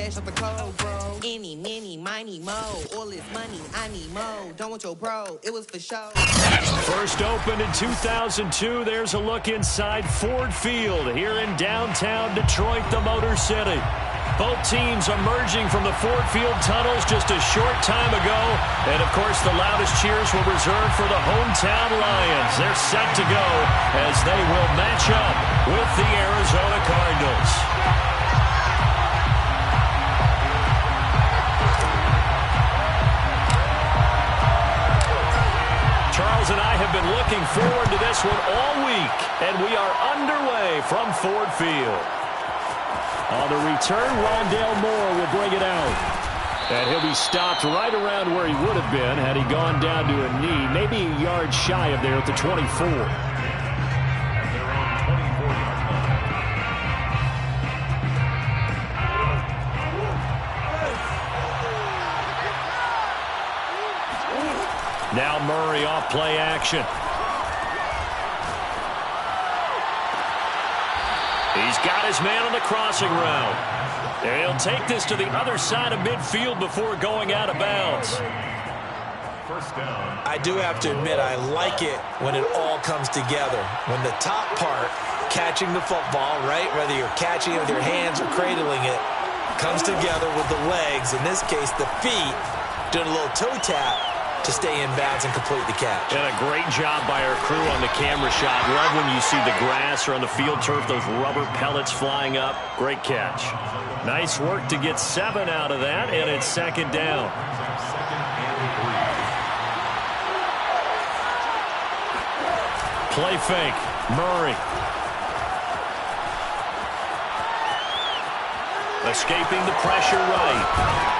man, shut the code, bro. Any, mini, miny, mo. All this money, I need mo. Don't want your bro, it was for show. First opened in 2002. There's a look inside Ford Field here in downtown Detroit, the Motor City. Both teams emerging from the Ford Field tunnels just a short time ago. And, of course, the loudest cheers were reserved for the hometown Lions. They're set to go as they will match up with the Arizona Cardinals. Charles and I have been looking forward to this one all week, and we are underway from Ford Field. On the return, Rondale Moore will bring it out. And he'll be stopped right around where he would have been had he gone down to a knee, maybe a yard shy of there at the 24. Now Murray off play action. He's got his man on the crossing route. And he'll take this to the other side of midfield before going out of bounds. First down. I do have to admit, I like it when it all comes together. When the top part, catching the football, right, whether you're catching it with your hands or cradling it, comes together with the legs, in this case the feet, doing a little toe tap to stay in bounds and complete the catch. And a great job by our crew on the camera shot. Love when you see the grass or on the field turf, those rubber pellets flying up. Great catch. Nice work to get 7 out of that, and it's second down. Play fake. Murray. Escaping the pressure right.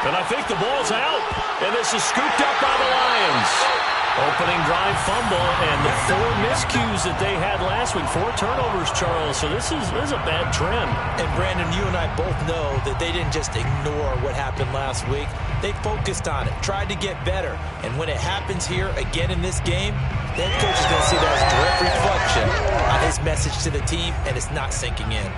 And I think the ball's out. And this is scooped up by the Lions. Opening drive fumble and the 4 miscues that they had last week. 4 turnovers, Charles. So this is a bad trend. And Brandon, you and I both know that they didn't just ignore what happened last week. They focused on it, tried to get better. And when it happens here again in this game, the head coach is going to see that as a direct reflection on his message to the team, and it's not sinking in.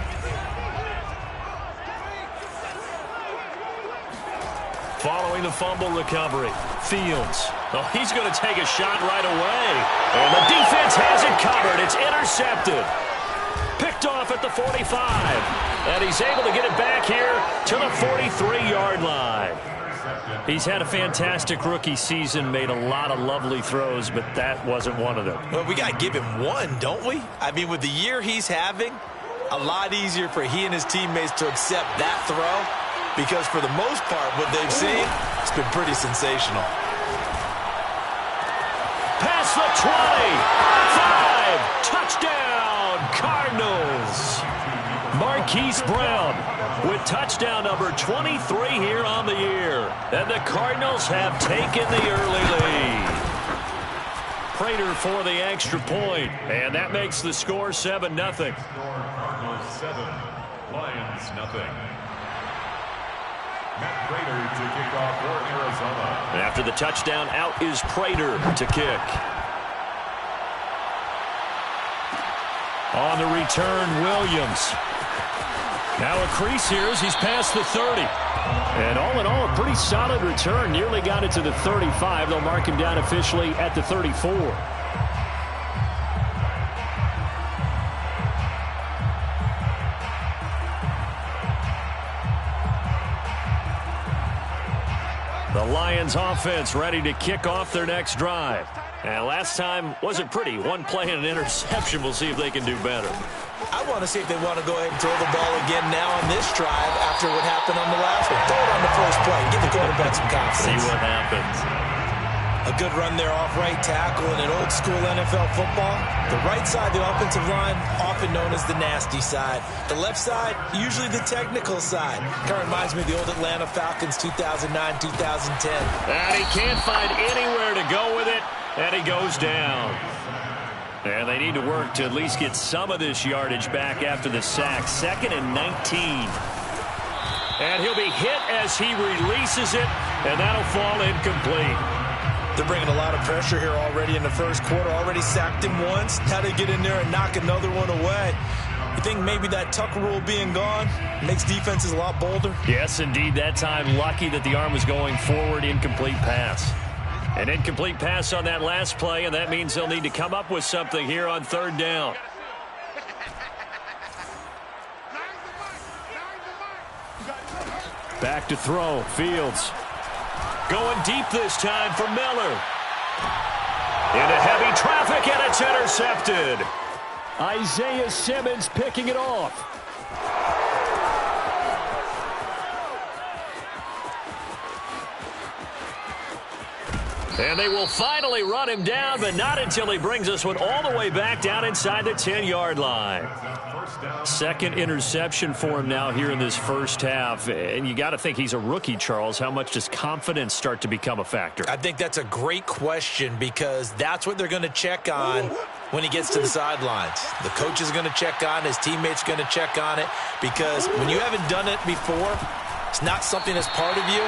Following the fumble recovery, Fields. Oh, he's going to take a shot right away. And the defense has it covered. It's intercepted. Picked off at the 45. And he's able to get it back here to the 43-yard line. He's had a fantastic rookie season, made a lot of lovely throws, but that wasn't one of them. Well, we got to give him one, don't we? I mean, with the year he's having, a lot easier for he and his teammates to accept that throw. Because for the most part, what they've seen, it's been pretty sensational. Past the 20. 5. Touchdown, Cardinals. Marquise Brown with touchdown number 23 here on the year. And the Cardinals have taken the early lead. Prater for the extra point. And that makes the score 7-0. Cardinals 7, Lions nothing. Matt Prater to kick off for Arizona. And after the touchdown, out is Prater to kick. On the return, Williams. Now a crease here as he's past the 30. And all in all, a pretty solid return. Nearly got it to the 35. They'll mark him down officially at the 34. The Lions offense ready to kick off their next drive. And last time wasn't pretty. One play and an interception. We'll see if they can do better. I want to see if they want to go ahead and throw the ball again now on this drive after what happened on the last one. Throw it on the first play. Give the quarterback some confidence. See what happens. A good run there off right tackle in an old-school NFL football. The right side, the offensive line, often known as the nasty side. The left side, usually the technical side. Kind of reminds me of the old Atlanta Falcons 2009-2010. And he can't find anywhere to go with it, and he goes down. And they need to work to at least get some of this yardage back after the sack. 2nd and 19. And he'll be hit as he releases it, and that'll fall incomplete. They're bringing a lot of pressure here already in the first quarter. Already sacked him once. How to get in there and knock another one away. You think maybe that tuck rule being gone makes defenses a lot bolder? Yes, indeed. That time, lucky that the arm was going forward. Incomplete pass. An incomplete pass on that last play, and that means they'll need to come up with something here on third down. Back to throw. Fields. Going deep this time for Miller. Into heavy traffic, and it's intercepted. Isaiah Simmons picking it off. And they will finally run him down, but not until he brings us one all the way back down inside the 10-yard line. Second interception for him now here in this first half. And you got to think he's a rookie, Charles. How much does confidence start to become a factor? I think that's a great question because that's what they're going to check on when he gets to the sidelines. The coach is going to check on, his teammates are going to check on it, because when you haven't done it before, it's not something that's part of you.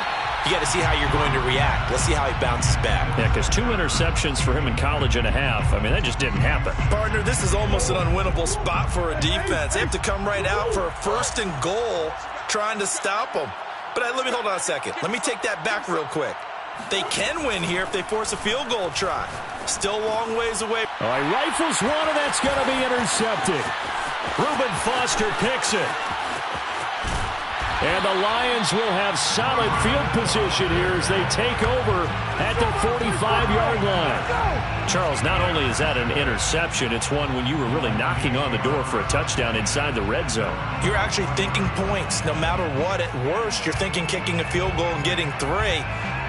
You got to see how you're going to react. Let's see how he bounces back. Yeah, because 2 interceptions for him in college and a half. I mean, that just didn't happen. Partner, this is almost an unwinnable spot for a defense. They have to come right out for a first and goal trying to stop them. But let me hold on a second. Let me take that back real quick. They can win here if they force a field goal try. Still a long ways away. All right, rifles one, and that's going to be intercepted. Reuben Foster picks it. And the Lions will have solid field position here as they take over at the 45-yard line. Charles, not only is that an interception, it's one when you were really knocking on the door for a touchdown inside the red zone. You're actually thinking points. No matter what, at worst, you're thinking kicking a field goal and getting 3.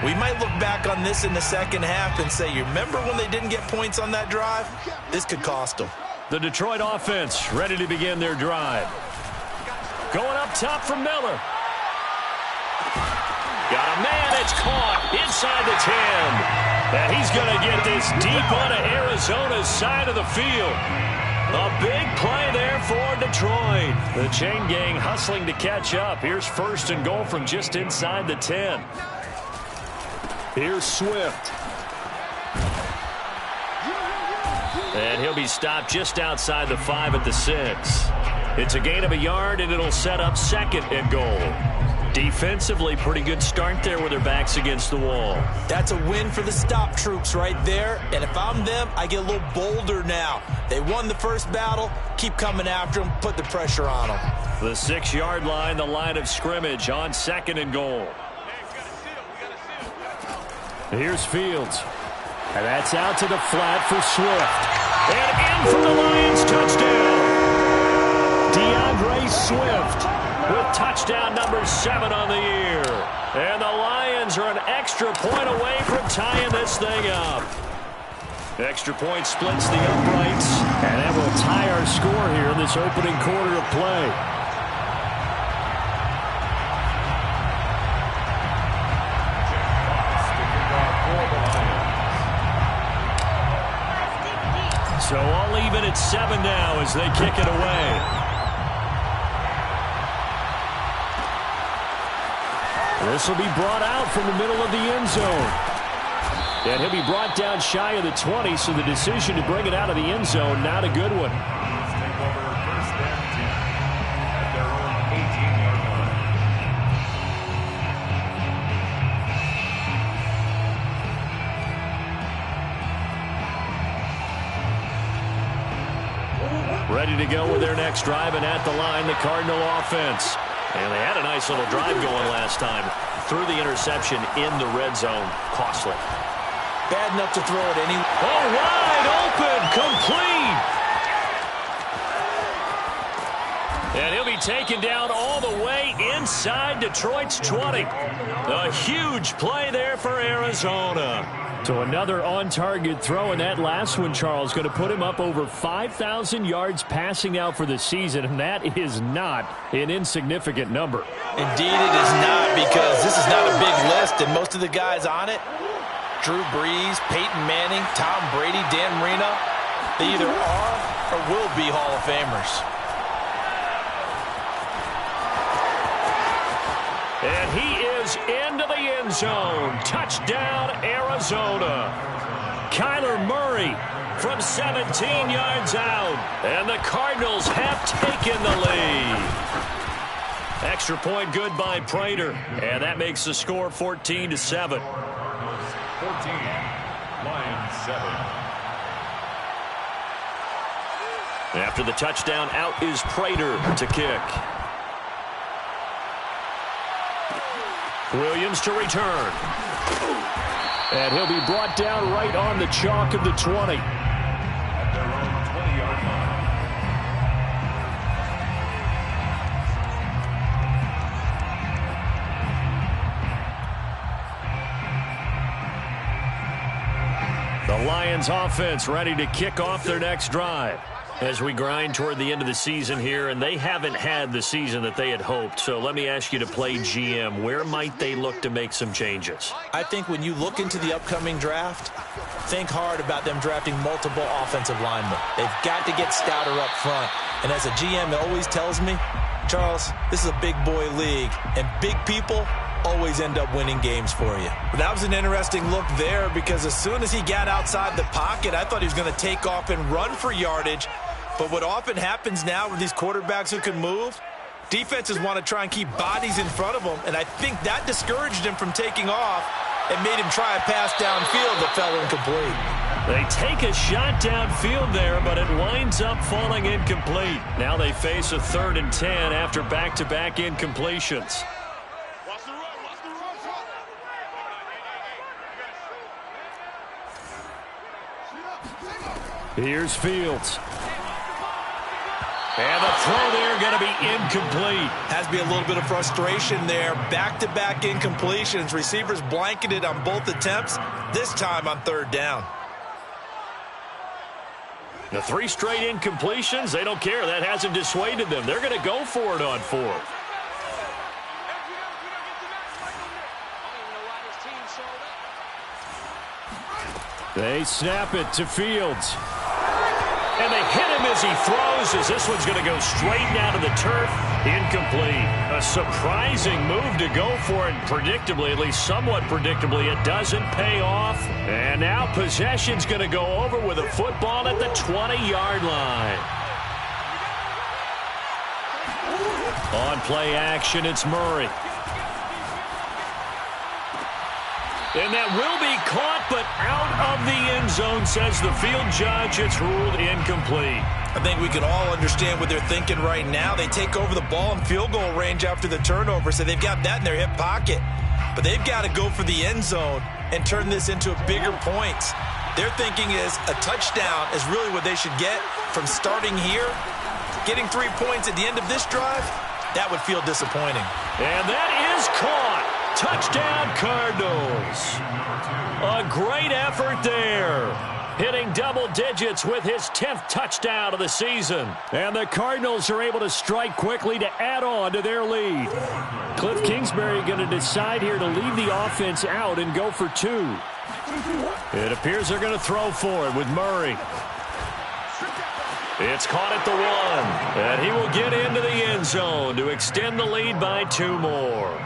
We might look back on this in the second half and say, you remember when they didn't get points on that drive? This could cost them. The Detroit offense ready to begin their drive. Going up top for Miller. Got a man, it's caught inside the 10. And he's going to get this deep onto Arizona's side of the field. A big play there for Detroit. The chain gang hustling to catch up. Here's first and goal from just inside the 10. Here's Swift. And he'll be stopped just outside the 5 at the 6. It's a gain of a yard, and it'll set up second and goal. Defensively, pretty good start there with their backs against the wall. That's a win for the stop troops right there. And if I'm them, I get a little bolder now. They won the first battle. Keep coming after them. Put the pressure on them. The 6-yard line, the line of scrimmage on second and goal. Here's Fields. And that's out to the flat for Swift. And in for the Lions touchdown. DeAndre Swift with touchdown number 7 on the year. And the Lions are an extra point away from tying this thing up. Extra point splits the uprights, and that will tie our score here in this opening quarter of play. So all even at 7 now as they kick it away. This will be brought out from the middle of the end zone. And he'll be brought down shy of the 20, so the decision to bring it out of the end zone, not a good one. Take over first and 10 at their own 18-yard line. Ready to go with their next drive, and at the line, the Cardinal offense. And they had a nice little drive going last time. Threw the interception in the red zone. Costly. Bad enough to throw it any. Oh, wide open, complete. And he'll be taken down all the way inside Detroit's 20. A huge play there for Arizona. So another on-target throw, and that last one, Charles, going to put him up over 5,000 yards passing now for the season, and that is not an insignificant number. Indeed it is not, because this is not a big list, and most of the guys on it, Drew Brees, Peyton Manning, Tom Brady, Dan Marino, they either are or will be Hall of Famers. And he is into the end zone. Touchdown, Arizona. Kyler Murray from 17 yards out. And the Cardinals have taken the lead. Extra point good by Prater. And that makes the score 14-7. 14, Lions 7. After the touchdown, out is Prater to kick. Williams to return. And he'll be brought down right on the chalk of the 20. At their own 20-yard line. The Lions offense ready to kick off their next drive. As we grind toward the end of the season here, and they haven't had the season that they had hoped. So let me ask you to play GM. Where might they look to make some changes? I think when you look into the upcoming draft, think hard about them drafting multiple offensive linemen. They've got to get stouter up front. And as a GM, it always tells me, Charles, this is a big boy league, and big people always end up winning games for you. But that was an interesting look there, because as soon as he got outside the pocket, I thought he was going to take off and run for yardage. But what often happens now with these quarterbacks who can move, defenses want to try and keep bodies in front of them, and I think that discouraged him from taking off and made him try a pass downfield that fell incomplete. They take a shot downfield there, but it winds up falling incomplete. Now they face a 3rd and 10 after back-to-back incompletions. Here's Fields. And the throw there going to be incomplete. Has to be a little bit of frustration there. Back-to-back incompletions. Receivers blanketed on both attempts, this time on 3rd down. The 3 straight incompletions, they don't care. That hasn't dissuaded them. They're going to go for it on 4th. They snap it to Fields. And they hit him as he throws, as this one's going to go straight down to the turf. Incomplete. A surprising move to go for it. Predictably, at least somewhat predictably, it doesn't pay off. And now possession's going to go over with a football at the 20-yard line. On play action, it's Murray. And that will be caught, but out of the end zone, says the field judge. It's ruled incomplete. I think we can all understand what they're thinking right now. They take over the ball in field goal range after the turnover, so they've got that in their hip pocket. But they've got to go for the end zone and turn this into bigger points. Their thinking is a touchdown is really what they should get from starting here. Getting 3 points at the end of this drive, that would feel disappointing. And that is caught. Touchdown, Cardinals. A great effort there. Hitting double digits with his 10th touchdown of the season. And the Cardinals are able to strike quickly to add on to their lead. Cliff Kingsbury going to decide here to leave the offense out and go for 2. It appears they're going to throw for it with Murray. It's caught at the 1. And he will get into the end zone to extend the lead by 2 more.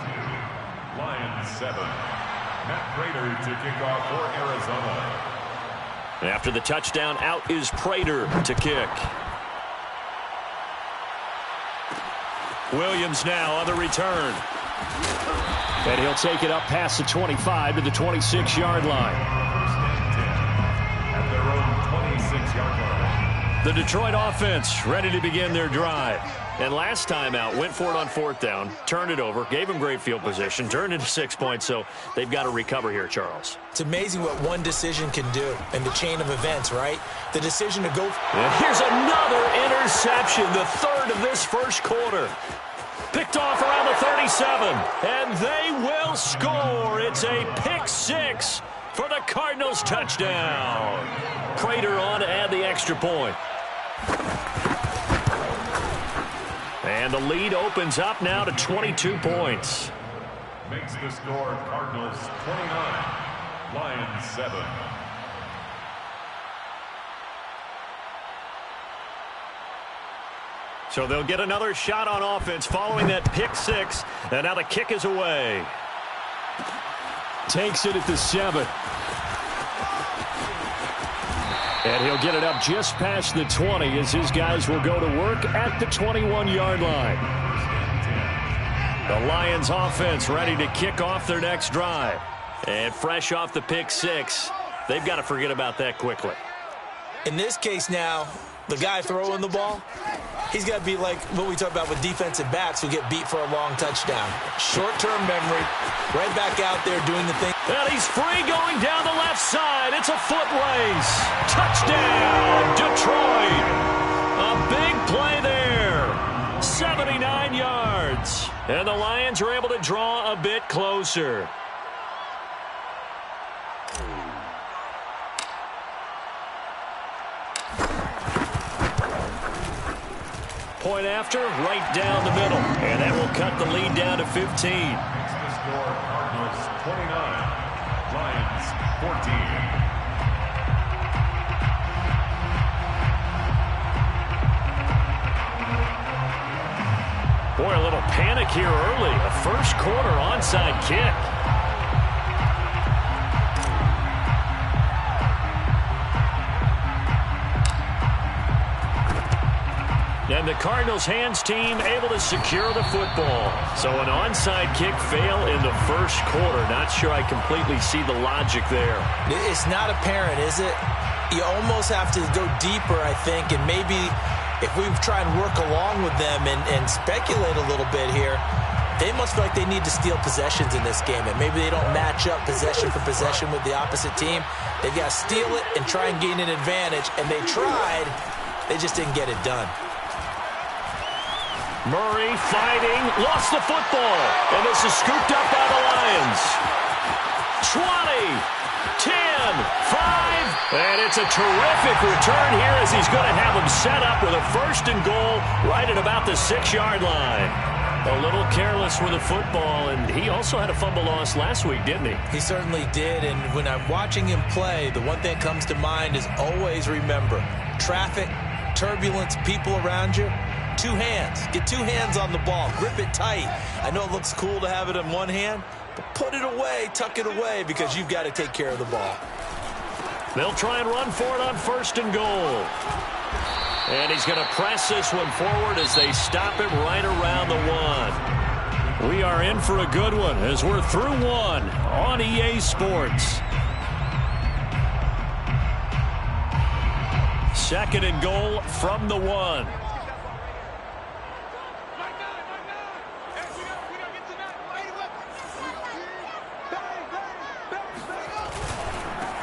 Lions 7. Matt Prater to kick off for Arizona. After the touchdown, out is Prater to kick. Williams now on the return. And he'll take it up past the 25 to the 26-yard line. At their own 26-yard line. The Detroit offense ready to begin their drive. And last time out, went for it on 4th down, turned it over, gave them great field position, turned into 6 points, so they've got to recover here, Charles. It's amazing what one decision can do in the chain of events, right? The decision to go. And here's another interception, the 3rd of this first quarter. Picked off around the 37, and they will score. It's a pick 6 for the Cardinals touchdown. Prater on to add the extra point. And the lead opens up now to 22 points. Makes the score Cardinals 29, Lions 7. So they'll get another shot on offense following that pick 6. And now the kick is away. Takes it at the 7. And he'll get it up just past the 20 as his guys will go to work at the 21-yard line. The Lions offense ready to kick off their next drive. And fresh off the pick six, they've got to forget about that quickly. In this case now, the guy throwing the ball, he's got to be like what we talk about with defensive backs who get beat for a long touchdown. Short-term memory, right back out there doing the thing. And he's free going down the left side. It's a foot race. Touchdown, Detroit. A big play there. 79 yards. And the Lions are able to draw a bit closer. Point after, right down the middle. And that will cut the lead down to 15. The score, Cardinals 29, Lions 14. Boy, a little panic here early. A first quarter onside kick. And the Cardinals hands team able to secure the football. So an onside kick fail in the first quarter. Not sure I completely see the logic there. It's not apparent, is it? You almost have to go deeper, I think, and maybe if we try and work along with them and speculate a little bit here, they must feel like they need to steal possessions in this game, and maybe they don't match up possession for possession with the opposite team. They've got to steal it and try and gain an advantage, and they tried. They just didn't get it done. Murray fighting, lost the football, and this is scooped up by the Lions. 20, 10, 5, and it's a terrific return here as he's going to have them set up with a first and goal right at about the 6-yard line. A little careless with the football, and he also had a fumble loss last week, didn't he? He certainly did, and when I'm watching him play, the one thing that comes to mind is always remember, traffic, turbulence, people around you, 2 hands. Get 2 hands on the ball. Grip it tight. I know it looks cool to have it in one hand, but put it away, tuck it away, because you've got to take care of the ball. They'll try and run for it on first and goal. And he's going to press this one forward as they stop him right around the 1. We are in for a good one as we're through 1 on EA Sports. Second and goal from the 1.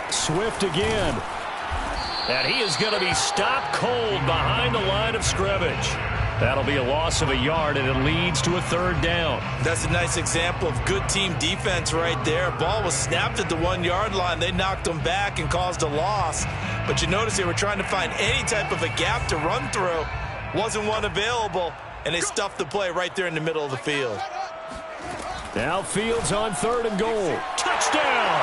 Swift again. And he is going to be stopped cold behind the line of scrimmage. That'll be a loss of a yard, and it leads to a 3rd down. That's a nice example of good team defense right there. Ball was snapped at the 1-yard line. They knocked him back and caused a loss. But you notice they were trying to find any type of a gap to run through. Wasn't one available, and they stuffed the play right there in the middle of the field. Now Fields on 3rd and goal. Touchdown!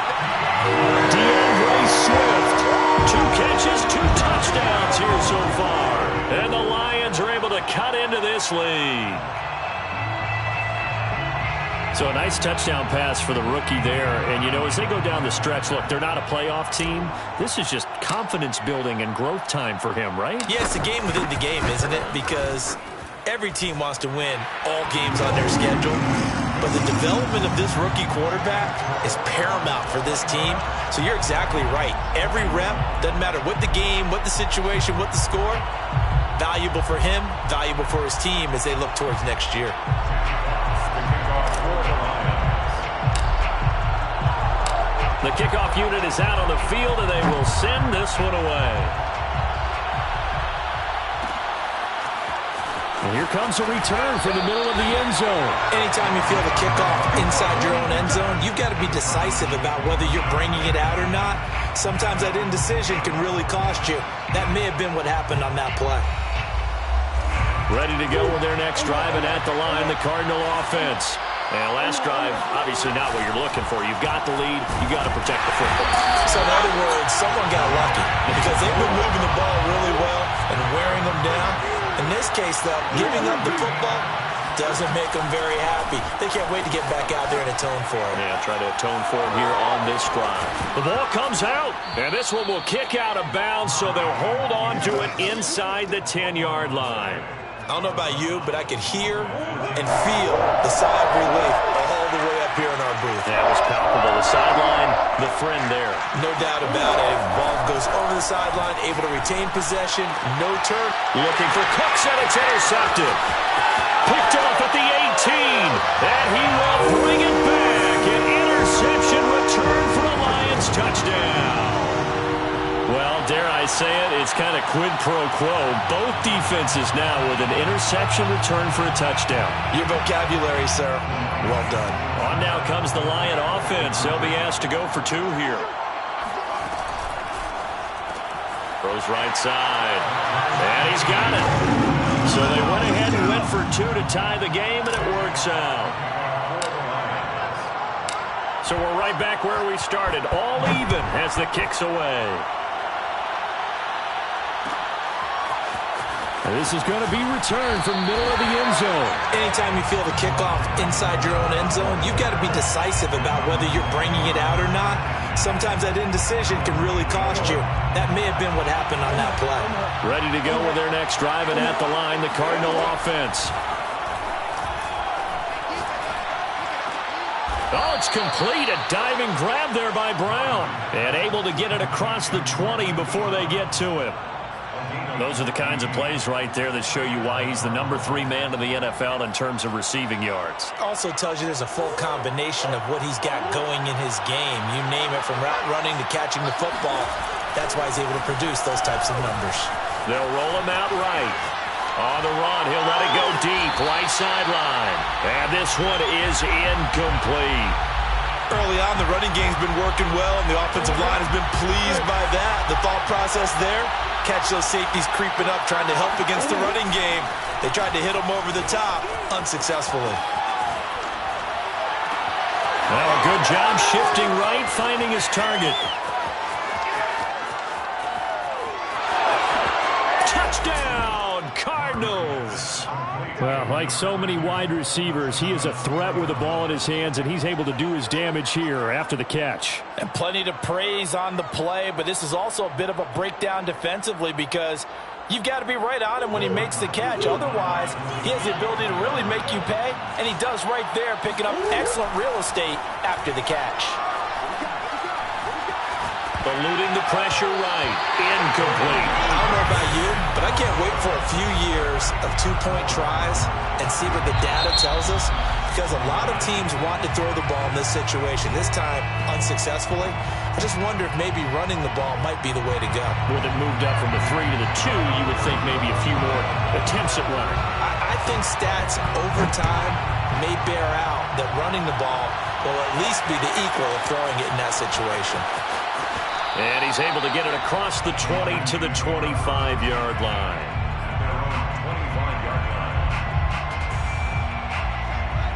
DeAndre Swift. 2 catches, 2 touchdowns here so far. And the Lions are able to cut into this lead. So a nice touchdown pass for the rookie there. And, you know, as they go down the stretch, look, they're not a playoff team. This is just confidence building and growth time for him, right? Yeah, it's a game within the game, isn't it? Because every team wants to win all games on their schedule. But the development of this rookie quarterback is paramount for this team. So you're exactly right. Every rep, doesn't matter what the game, what the situation, what the score, valuable for him, valuable for his team as they look towards next year. The kickoff unit is out on the field, and they will send this one away. And here comes a return from the middle of the end zone. Anytime you feel the kickoff inside your own end zone, you've got to be decisive about whether you're bringing it out or not. Sometimes that indecision can really cost you. That may have been what happened on that play. Ready to go with their next drive, and at the line, the Cardinal offense. And last drive, obviously not what you're looking for. You've got the lead. You've got to protect the football. So in other words, someone got lucky because they've been moving the ball really well and wearing them down. In this case, though, giving up the football, doesn't make them very happy. They can't wait to get back out there and atone for it. Yeah, try to atone for it here on this drive. The ball comes out, and this one will kick out of bounds, so they'll hold on to it inside the 10-yard line. I don't know about you, but I could hear and feel the sigh of relief all the way up here in our booth. That was palpable. The sideline, the friend there. No doubt about it. Ball goes over the sideline, able to retain possession, no turn. Looking for Cooks, and it's intercepted. Picked off at the 18, and he will bring it back. An interception return for a Lions touchdown. Well, dare I say it, it's kind of quid pro quo. Both defenses now with an interception return for a touchdown. Your vocabulary, sir. Well done. On now comes the Lion offense. They'll be asked to go for two here. Throws right side. And he's got it. So they went ahead and went for two to tie the game, and it works out. So we're right back where we started. All even as the kick's away. This is going to be returned from middle of the end zone. Anytime you feel the kickoff inside your own end zone, you've got to be decisive about whether you're bringing it out or not. Sometimes that indecision can really cost you. That may have been what happened on that play. Ready to go with their next drive, and at the line, the Cardinal offense. Oh, it's complete. A diving grab there by Brown. And able to get it across the 20 before they get to him. Those are the kinds of plays right there that show you why he's the #3 man in the NFL in terms of receiving yards. Also tells you there's a full combination of what he's got going in his game. You name it, from route running to catching the football. That's why he's able to produce those types of numbers. They'll roll him out right. On the run, he'll let it go deep, right sideline. And this one is incomplete. Early on, the running game's been working well, and the offensive line has been pleased by that. The thought process there, catch those safeties creeping up, trying to help against the running game. They tried to hit them over the top, unsuccessfully. Well, a good job shifting right, finding his target. Touchdown, Cardinals! Well, like so many wide receivers, he is a threat with the ball in his hands, and he's able to do his damage here after the catch. And plenty to praise on the play, but this is also a bit of a breakdown defensively because you've got to be right on him when he makes the catch. Otherwise, he has the ability to really make you pay, and he does right there, picking up excellent real estate after the catch. Eluding the pressure right. Incomplete. I don't know about you, but I can't wait for a few years of two-point tries and see what the data tells us, because a lot of teams want to throw the ball in this situation. This time, unsuccessfully. I just wonder if maybe running the ball might be the way to go. With it moved up from the 3 to the 2, you would think maybe a few more attempts at running. I think stats over time may bear out that running the ball will at least be the equal of throwing it in that situation. And he's able to get it across the 20 to the 25-yard line.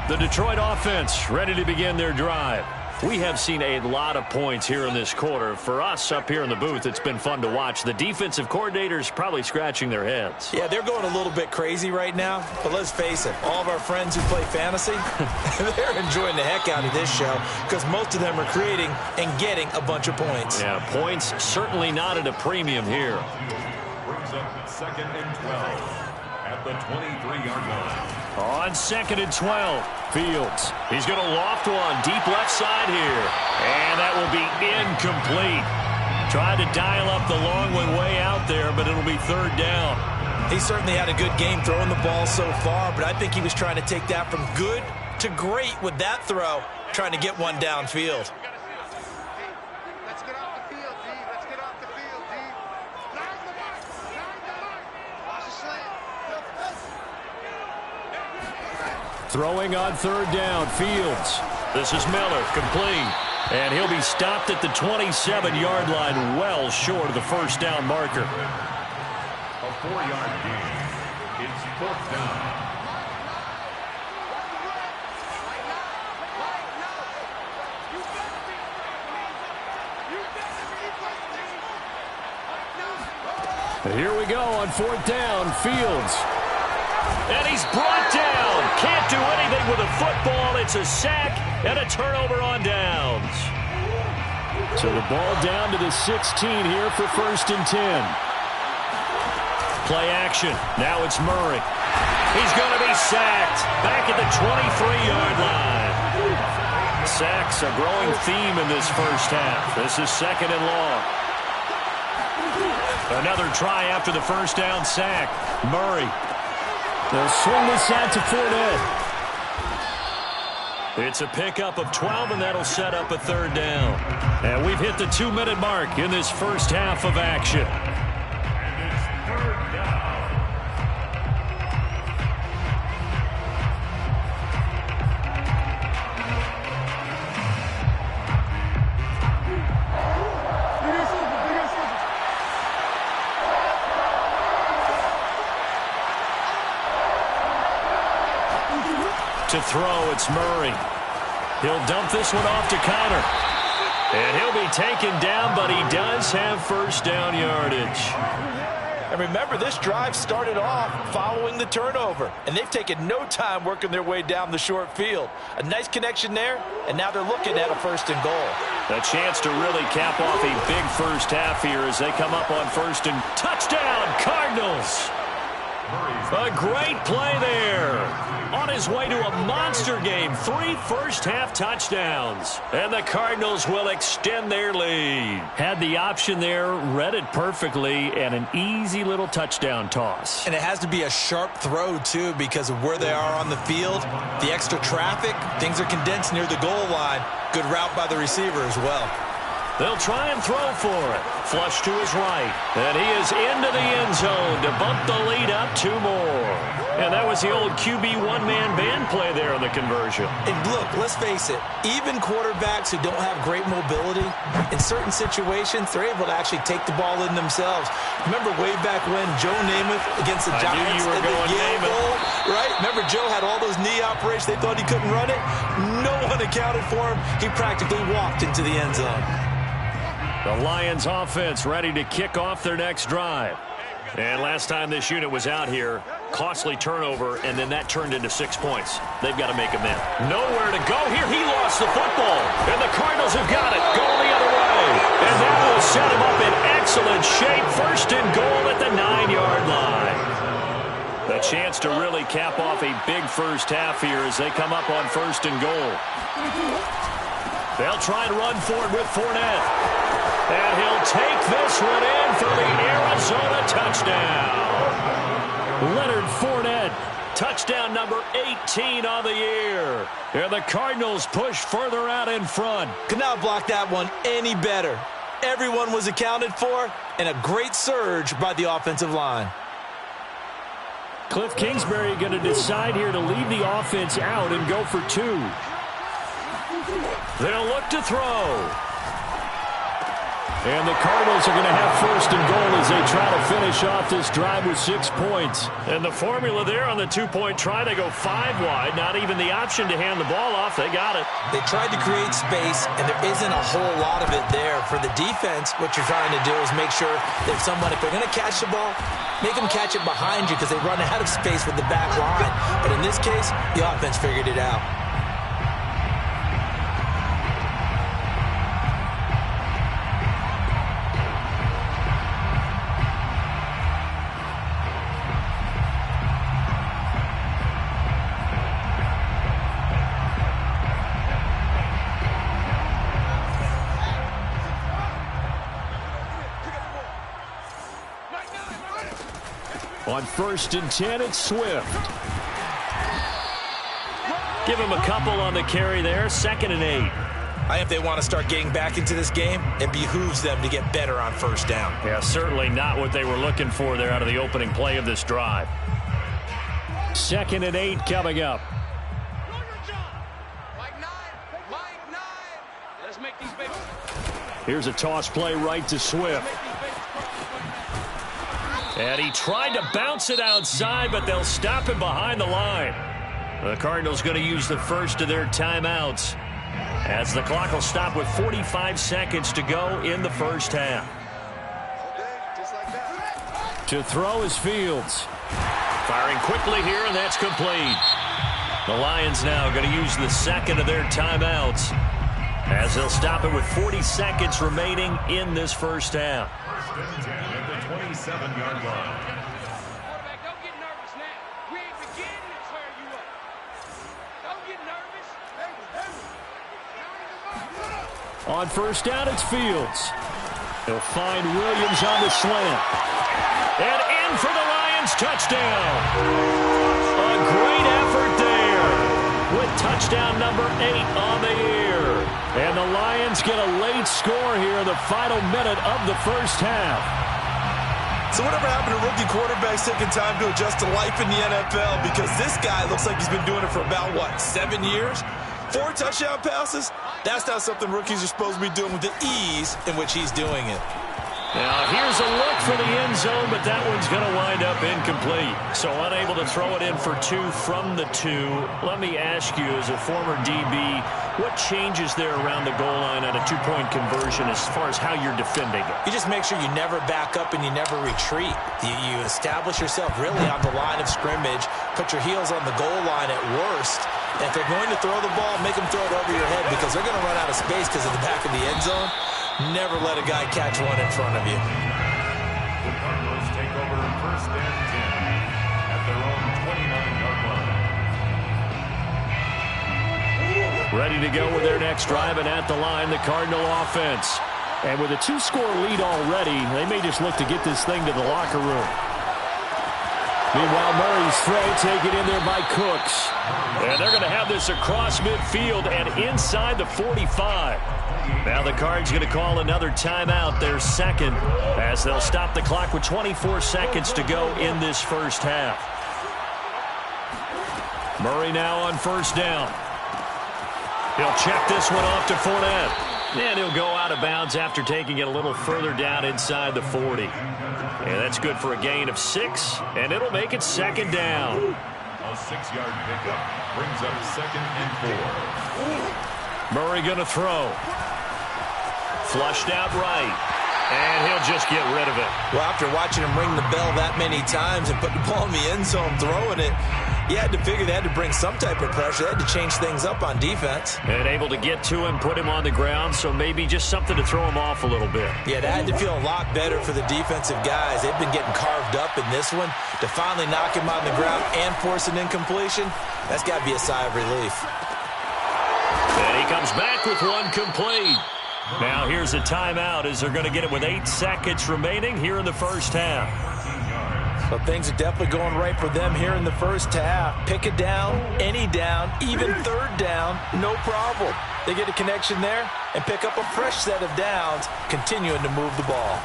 The Detroit offense ready to begin their drive. We have seen a lot of points here in this quarter. For us up here in the booth, it's been fun to watch. The defensive coordinators probably scratching their heads. Yeah, they're going a little bit crazy right now. But let's face it, all of our friends who play fantasy, they're enjoying the heck out of this show because most of them are creating and getting a bunch of points. Yeah, points certainly not at a premium here. Brings up 2nd and 12 at the 23-yard line. On 2nd and 12, Fields. He's going to loft one deep left side here. And that will be incomplete. Tried to dial up the long one way out there, but it'll be 3rd down. He certainly had a good game throwing the ball so far, but I think he was trying to take that from good to great with that throw, trying to get one downfield. Throwing on 3rd down, Fields. This is Miller, complete. And he'll be stopped at the 27-yard line, well short of the 1st down marker. A 4-yard gain. It's 4th down. And here we go on 4th down, Fields. And he's brought down. Can't do anything with a football. It's a sack and a turnover on downs. So the ball down to the 16 here for 1st and 10. Play action. Now it's Murray. He's going to be sacked. Back at the 23-yard line. Sacks a growing theme in this first half. This is 2nd and long. Another try after the first down sack. Murray. They'll swing this out to Fournette. It's a pickup of 12, and that'll set up a 3rd down. And we've hit the 2-minute mark in this first half of action. And it's 3rd down. To throw, it's Murray. He'll dump this one off to Connor. And he'll be taken down, but he does have first down yardage. And remember, this drive started off following the turnover, and they've taken no time working their way down the short field. A nice connection there, and now they're looking at a 1st and goal. A chance to really cap off a big first half here as they come up on 1st and touchdown, Cardinals. A great play there. On his way to a monster game. 3 first-half touchdowns. And the Cardinals will extend their lead. Had the option there, read it perfectly, and an easy little touchdown toss. And it has to be a sharp throw, too, because of where they are on the field. The extra traffic, things are condensed near the goal line. Good route by the receiver as well. They'll try and throw for it. Flush to his right. And he is into the end zone to bump the lead up 2 more. And that was the old QB one-man band play there on the conversion. And look, let's face it, even quarterbacks who don't have great mobility, in certain situations, they're able to actually take the ball in themselves. Remember way back when Joe Namath against the Giants in the Yale Bowl, right? Remember Joe had all those knee operations. They thought he couldn't run it. No one accounted for him. He practically walked into the end zone. The Lions offense ready to kick off their next drive. And last time this unit was out here, costly turnover, and then that turned into 6 points. They've got to make amends. Nowhere to go here. He lost the football. And the Cardinals have got it. Going the other way. And that will set him up in excellent shape. 1st and goal at the 9-yard line. A chance to really cap off a big first half here as they come up on 1st and goal. They'll try and run for it with Fournette. And he'll take this one in for the Arizona touchdown. Leonard Fournette. Touchdown number 18 on the year. And the Cardinals push further out in front. Could not block that one any better. Everyone was accounted for, and a great surge by the offensive line. Cliff Kingsbury going to decide here to leave the offense out and go for 2. They'll look to throw. And the Cardinals are going to have 1st and goal as they try to finish off this drive with 6 points. And the formula there on the 2-point try, they go 5 wide. Not even the option to hand the ball off. They got it. They tried to create space, and there isn't a whole lot of it there. For the defense, what you're trying to do is make sure that if they're going to catch the ball, make them catch it behind you because they run out of space with the back line. But in this case, the offense figured it out. On 1st and 10, it's Swift. Give him a couple on the carry there. 2nd and 8. I think they want to start getting back into this game. It behooves them to get better on 1st down. Yeah, certainly not what they were looking for there out of the opening play of this drive. 2nd and 8 coming up. Here's a toss play right to Swift. And he tried to bounce it outside, but they'll stop him behind the line. The Cardinals going to use the first of their timeouts as the clock will stop with 45 seconds to go in the first half. To throw is Fields. Firing quickly here, and that's complete. The Lions now going to use the second of their timeouts as they'll stop it with 40 seconds remaining in this first half. First and 10 at the 27-yard line. Quarterback, don't get nervous now. We ain't beginning to tear you up. Don't get nervous. On first down, it's Fields. He'll find Williams on the slant. And in for the Lions touchdown. A great effort there with touchdown number 8 on the year. And the Lions get a late score here in the final minute of the first half. So whatever happened to rookie quarterbacks taking time to adjust to life in the NFL? Because this guy looks like he's been doing it for about, 7 years? 4 touchdown passes? That's not something rookies are supposed to be doing with the ease in which he's doing it. Now, here's a look for the end zone, but that one's going to wind up incomplete. So unable to throw it in for 2 from the 2. Let me ask you, as a former DB, what changes there around the goal line on a 2-point conversion as far as how you're defending it? You just make sure you never back up and you never retreat. You establish yourself really on the line of scrimmage, put your heels on the goal line at worst. And if they're going to throw the ball, make them throw it over your head because they're going to run out of space because of the back of the end zone. Never let a guy catch one in front of you. The Cardinals take over first and 10 at their own 29-yard line. Ready to go with their next drive, and at the line, the Cardinal offense. And with a 2-score lead already, they may just look to get this thing to the locker room. Meanwhile, Murray's throw taken in there by Cooks. And they're going to have this across midfield and inside the 45. Now the Cards going to call another timeout, their second, as they'll stop the clock with 24 seconds to go in this first half. Murray now on first down. He'll check this one off to Fournette. And he'll go out of bounds after taking it a little further down inside the 40. And that's good for a gain of 6, and it'll make it second down. A 6-yard pickup brings up second and 4. Murray going to throw. Flushed out right. And he'll just get rid of it. Well, after watching him ring the bell that many times and put the ball in the end zone throwing it, you had to figure they had to bring some type of pressure. They had to change things up on defense. And able to get to him, put him on the ground, so maybe just something to throw him off a little bit. Yeah, that had to feel a lot better for the defensive guys. They've been getting carved up in this one. To finally knock him on the ground and force an incompletion, that's got to be a sigh of relief. And he comes back with one complete. Now here's a timeout as they're going to get it with 8 seconds remaining here in the first half. Well, things are definitely going right for them here in the first half. Pick it down, any down, even third down, no problem. They get a connection there and pick up a fresh set of downs, continuing to move the ball.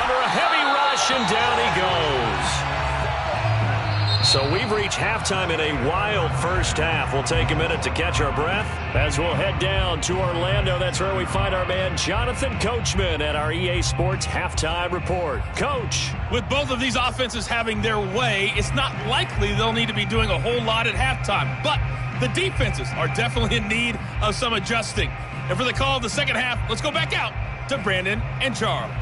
Under a heavy rush, and down he goes. So we've reached halftime in a wild first half. We'll take a minute to catch our breath as we'll head down to Orlando. That's where we find our man Jonathan Coachman at our EA Sports Halftime Report. Coach. With both of these offenses having their way, it's not likely they'll need to be doing a whole lot at halftime. But the defenses are definitely in need of some adjusting. And for the call of the second half, let's go back out to Brandon and Charles.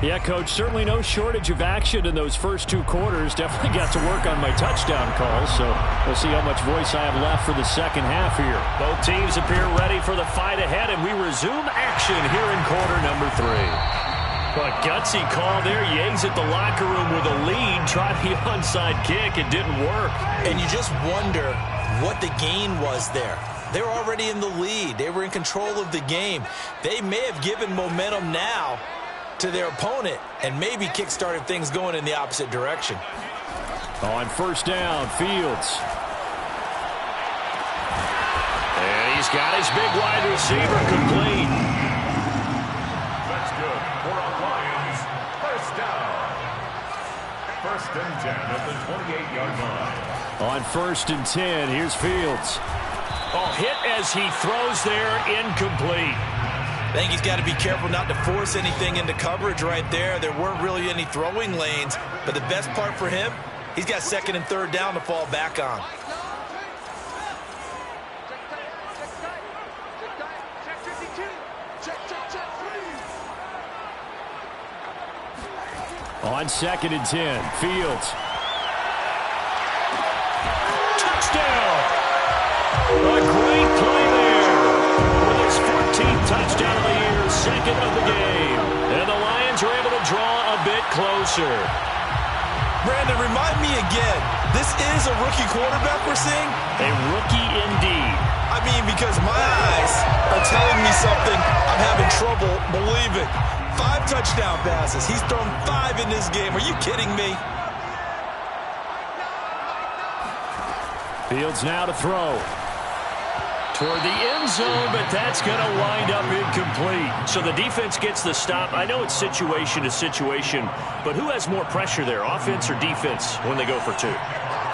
Yeah, Coach, certainly no shortage of action in those first 2 quarters. Definitely got to work on my touchdown calls, so we'll see how much voice I have left for the second half here. Both teams appear ready for the fight ahead, and we resume action here in quarter number 3. A gutsy call there. Yates at the locker room with a lead. Tried the onside kick. It didn't work. And you just wonder what the gain was there. They were already in the lead. They were in control of the game. They may have given momentum now to their opponent and maybe kick-started things going in the opposite direction. On first down, Fields. And he's got his big wide receiver complete. That's good for a Lions first down. First and 10 at the 28-yard line. On first and 10, here's Fields. Oh, hit as he throws there, incomplete. I think he's got to be careful not to force anything into coverage right there. There weren't really any throwing lanes, but the best part for him, he's got second and third down to fall back on. On 2nd and 10, Fields. Touchdown! A great play there. With his 14th touchdown of the year, 2nd of the game. And the Lions are able to draw a bit closer. Brandon, remind me again, this is a rookie quarterback we're seeing? A rookie indeed. I mean, because my eyes are telling me something I'm having trouble believing. 5 touchdown passes. He's thrown 5 in this game. Are you kidding me? Fields now to throw. Toward the end zone, but that's going to wind up incomplete. So the defense gets the stop. I know it's situation to situation, but who has more pressure there, offense or defense, when they go for 2?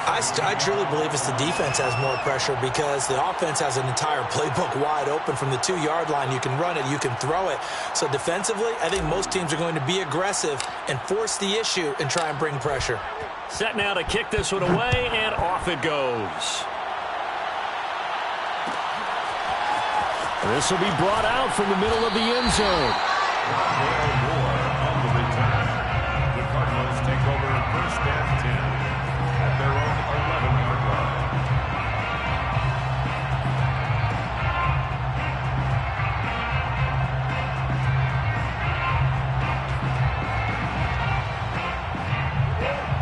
I truly believe it's the defense has more pressure because the offense has an entire playbook wide open from the 2-yard line. You can run it, you can throw it. So defensively, I think most teams are going to be aggressive and force the issue and try and bring pressure. Set now to kick this one away, and off it goes. This will be brought out from the middle of the end zone. On the return. The Cardinals take over 1st and 10 at their own 11-yard line.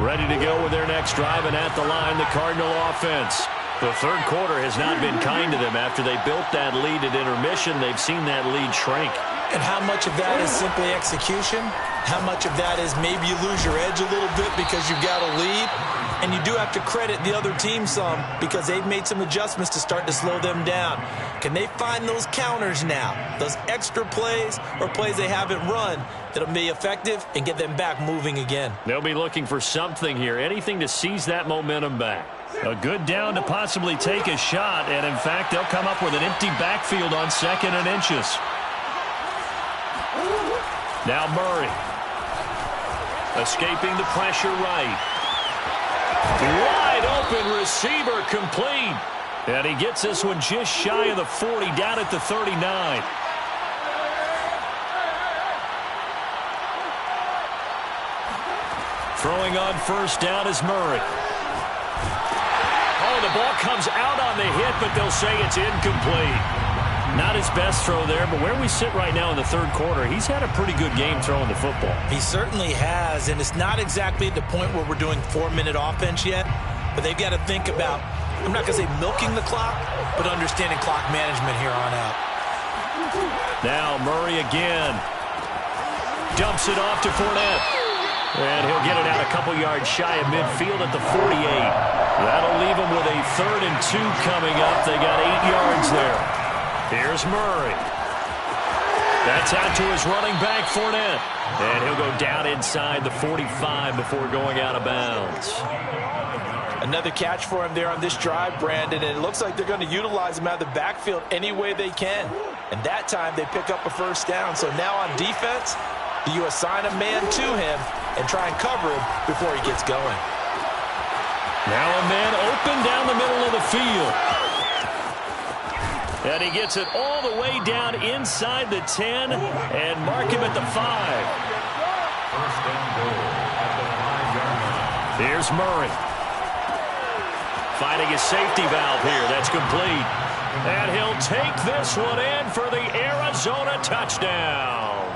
Ready to go with their next drive, and at the line, the Cardinal offense. The third quarter has not been kind to them. After they built that lead at intermission, they've seen that lead shrink. And how much of that is simply execution? How much of that is maybe you lose your edge a little bit because you've got a lead? And you do have to credit the other team some because they've made some adjustments to start to slow them down. Can they find those counters now, those extra plays or plays they haven't run that'll be effective and get them back moving again? They'll be looking for something here, anything to seize that momentum back. A good down to possibly take a shot, and in fact, they'll come up with an empty backfield on 2nd and inches. Now Murray. Escaping the pressure right. Wide open receiver complete. And he gets this one just shy of the 40, down at the 39. Throwing on 1st down is Murray. Oh, the ball comes out on the hit, but they'll say it's incomplete. Not his best throw there, but where we sit right now in the third quarter, he's had a pretty good game throwing the football. He certainly has, and it's not exactly at the point where we're doing 4-minute offense yet, but they've got to think about, I'm not going to say milking the clock, but understanding clock management here on out. Now Murray again. Dumps it off to Fournette. And he'll get it out a couple yards shy of midfield at the 48. That'll leave him with a 3rd and 2 coming up. They got 8 yards there. Here's Murray. That's out to his running back, Fournette. And he'll go down inside the 45 before going out of bounds. Another catch for him there on this drive, Brandon, and it looks like they're going to utilize him out of the backfield any way they can. And that time they pick up a 1st down. So now on defense, do you assign a man to him and try and cover him before he gets going? Now a man open down the middle of the field. And he gets it all the way down inside the 10 and mark him at the 5. 1st and goal at the 5-yard line. Here's Murray. Finding his safety valve here. That's complete. And he'll take this one in for the Arizona touchdown.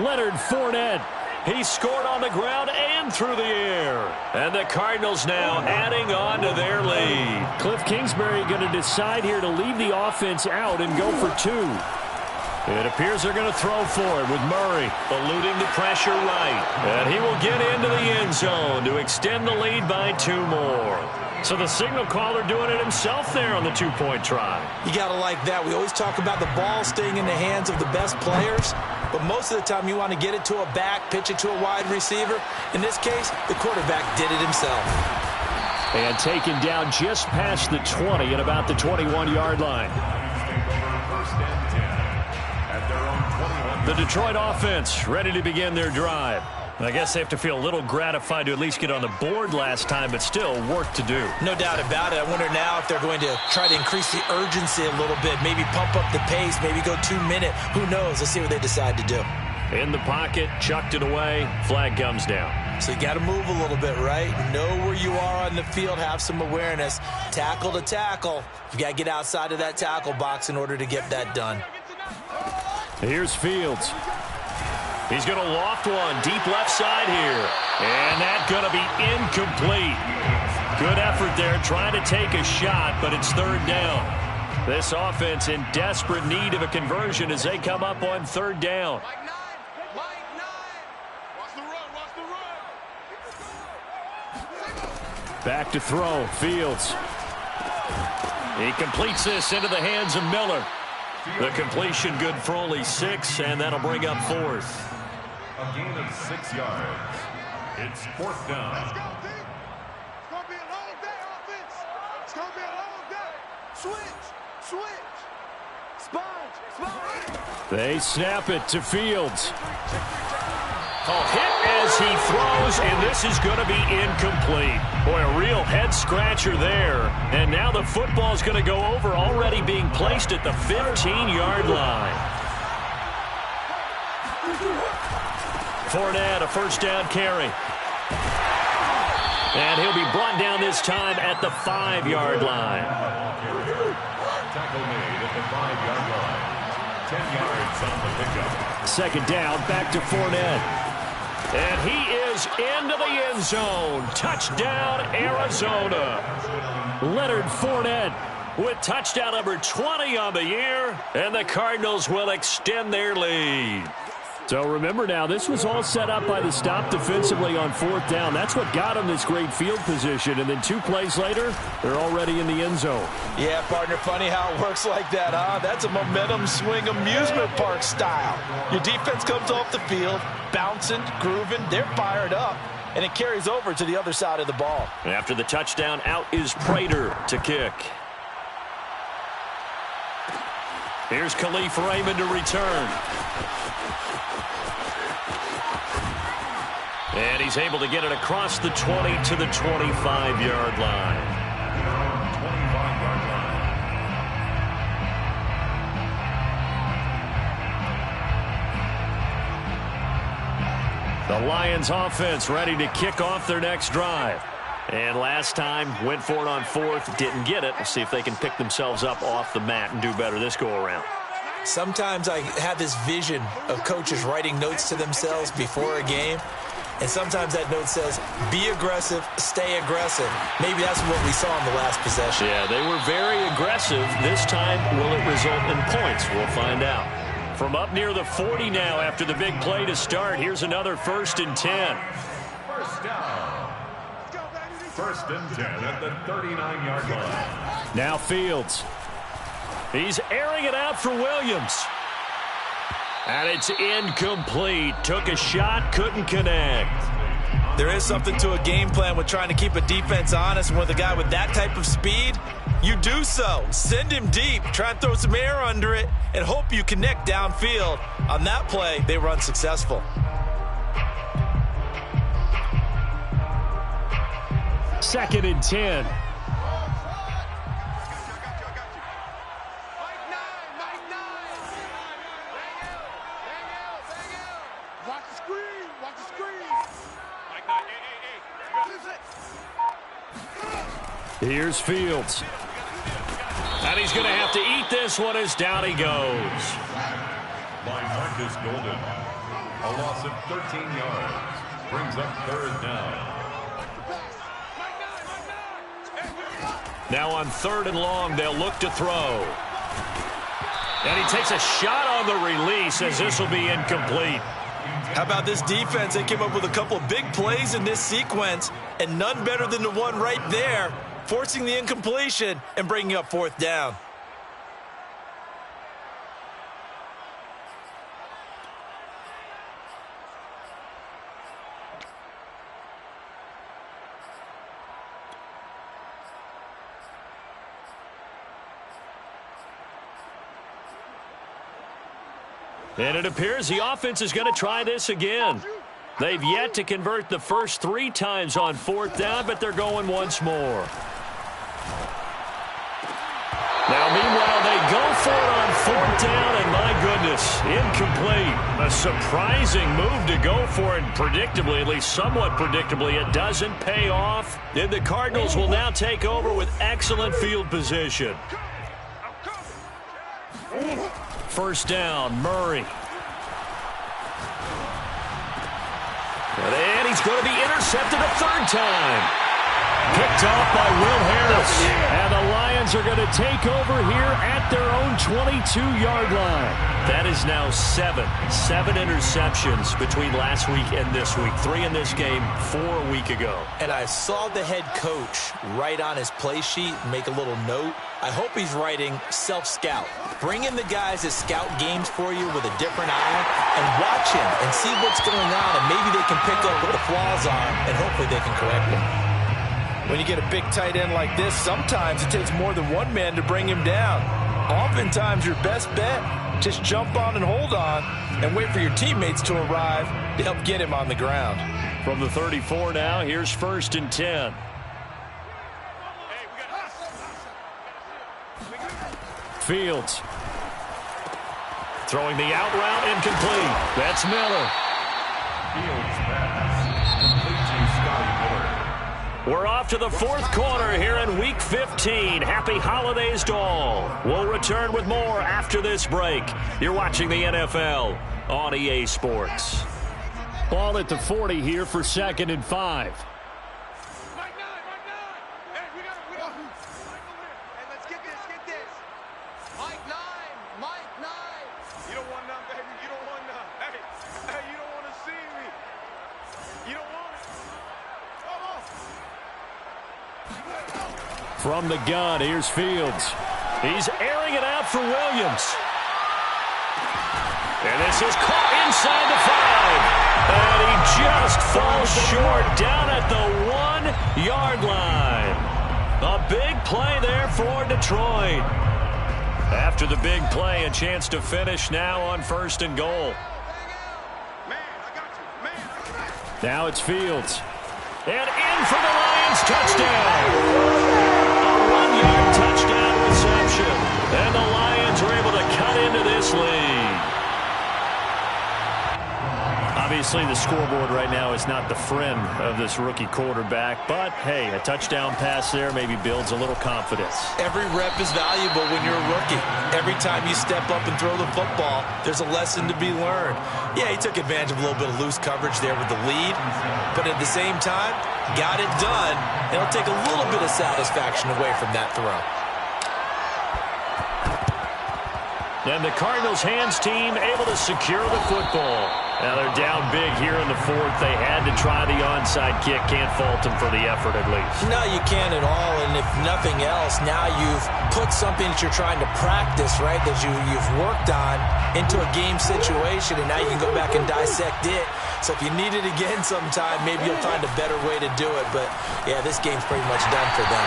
Leonard Fournette. He scored on the ground and through the air. And the Cardinals now adding on to their lead. Cliff Kingsbury going to decide here to leave the offense out and go for 2. It appears they're going to throw for it with Murray. Eluding the pressure right. And he will get into the end zone to extend the lead by 2 more. So the signal caller doing it himself there on the 2-point try. You got to like that. We always talk about the ball staying in the hands of the best players, but most of the time you want to get it to a back, pitch it to a wide receiver. In this case, the quarterback did it himself. And taken down just past the 20 at about the 21-yard line. The Detroit offense ready to begin their drive. I guess they have to feel a little gratified to at least get on the board last time, but still work to do. No doubt about it. I wonder now if they're going to try to increase the urgency a little bit, maybe pump up the pace, maybe go 2-minute. Who knows? Let's see what they decide to do. In the pocket, chucked it away, flag comes down. So you got to move a little bit, right? Know where you are on the field, have some awareness. Tackle to tackle. You got to get outside of that tackle box in order to get that done. Here's Fields. He's going to loft one deep left side here. And that's going to be incomplete. Good effort there trying to take a shot, but it's third down. This offense in desperate need of a conversion as they come up on third down. Back to throw. Fields. He completes this into the hands of Miller. The completion good for only 6, and that'll bring up fourth. A gain of 6 yards. It's fourth down. Let's go, D. It's going to be a long day, offense. It's going to be a long day. Switch. Sponge. They snap it to Fields. A hit as he throws, and this is going to be incomplete. Boy, a real head-scratcher there. And now the football's going to go over, already being placed at the 15-yard line. Fournette, a first down carry. And he'll be brought down this time at the 5-yard line. Tackle made at the 5-yard line. 10 yards on the pickup. Second down, back to Fournette. And he is into the end zone. Touchdown, Arizona. Leonard Fournette With touchdown number 20 on the year, and the Cardinals will extend their lead. So remember now, this was all set up by the stop defensively on fourth down. That's what got them this great field position. And then 2 plays later, they're already in the end zone. Yeah, partner, funny how it works like that, huh? That's a momentum swing amusement park style. Your defense comes off the field, bouncing, grooving, they're fired up, and it carries over to the other side of the ball. After the touchdown, out is Prater to kick. Here's Khalif Raymond to return. And he's able to get it across the 20 to the 25-yard line. 25-yard line. The Lions offense ready to kick off their next drive. And last time, went for it on fourth, didn't get it. We'll see if they can pick themselves up off the mat and do better this go-around. Sometimes I have this vision of coaches writing notes to themselves before a game. And sometimes that note says, be aggressive, stay aggressive. Maybe that's what we saw in the last possession. Yeah, they were very aggressive. This time, will it result in points? We'll find out. From up near the 40 now after the big play to start, here's another 1st and 10. First down. 1st and 10 at the 39-yard line. Now Fields. He's airing it out for Williams. And it's incomplete. Took a shot, couldn't connect. There is something to a game plan with trying to keep a defense honest. With a guy with that type of speed, you do so. Send him deep, try and throw some air under it, and hope you connect downfield. On that play, they were unsuccessful. Second and 10. Here's Fields. And he's going to have to eat this one as down he goes. By Marcus Golden. A loss of 13 yards. Brings up 3rd down. Now on 3rd and long, they'll look to throw. And he takes a shot on the release as this will be incomplete. How about this defense? They came up with a couple of big plays in this sequence, and none better than the one right there, forcing the incompletion and bringing up 4th down. And it appears the offense is going to try this again. They've yet to convert the first 3 times on 4th down, but they're going once more. Now, meanwhile, they go for it on 4th down, and my goodness, incomplete. A surprising move to go for it, predictably, at least somewhat predictably. It doesn't pay off. And the Cardinals will now take over with excellent field position. 1st down, Murray. And he's going to be intercepted a 3rd time. Picked off by Will Harris. And the Lions are going to take over here at their own 22-yard line. That is now 7 interceptions between last week and this week. 3 in this game, 4 a week ago. And I saw the head coach write on his play sheet, make a little note. I hope he's writing self-scout. Bring in the guys that scout games for you with a different eye and watch him and see what's going on, and maybe they can pick up what the flaws are, and hopefully they can correct them. When you get a big tight end like this, sometimes it takes more than one man to bring him down. Oftentimes, your best bet, just jump on and hold on and wait for your teammates to arrive to help get him on the ground. From the 34 now, here's 1st and 10. Fields. Throwing the out route, incomplete. That's Miller. Fields pass. Complete to Scotty Miller. We're off to the 4th quarter here in Week 15. Happy holidays to all. We'll return with more after this break. You're watching the NFL on EA Sports. Ball at the 40 here for 2nd and 5. Mike 9. Hey, we got Mike over here. Hey, let's get this. Mike 9. You don't want none, baby. You don't want none. Hey, you don't want to see me. You don't want it. Come on. From the gun, here's Fields. He's airing it out for Williams. And this is caught inside the 5. And he just falls short down at the 1-yard line. A big play there for Detroit. After the big play, a chance to finish now on 1st and goal. Man, I got you. Now it's Fields. And in for the Lions touchdown. A 1-yard touchdown reception. And the Lions are able to cut into this lead. Obviously, the scoreboard right now is not the friend of this rookie quarterback. But, hey, a touchdown pass there maybe builds a little confidence. Every rep is valuable when you're a rookie. Every time you step up and throw the football, there's a lesson to be learned. Yeah, he took advantage of a little bit of loose coverage there with the lead. But at the same time, got it done. It'll take a little bit of satisfaction away from that throw. And the Cardinals' hands team able to secure the football. Now they're down big here in the 4th. They had to try the onside kick. Can't fault them for the effort at least. No, you can't at all. And if nothing else, now you've put something that you're trying to practice, right, that you've worked on into a game situation, and now you can go back and dissect it. So if you need it again sometime, maybe you'll find a better way to do it. But, yeah, this game's pretty much done for them.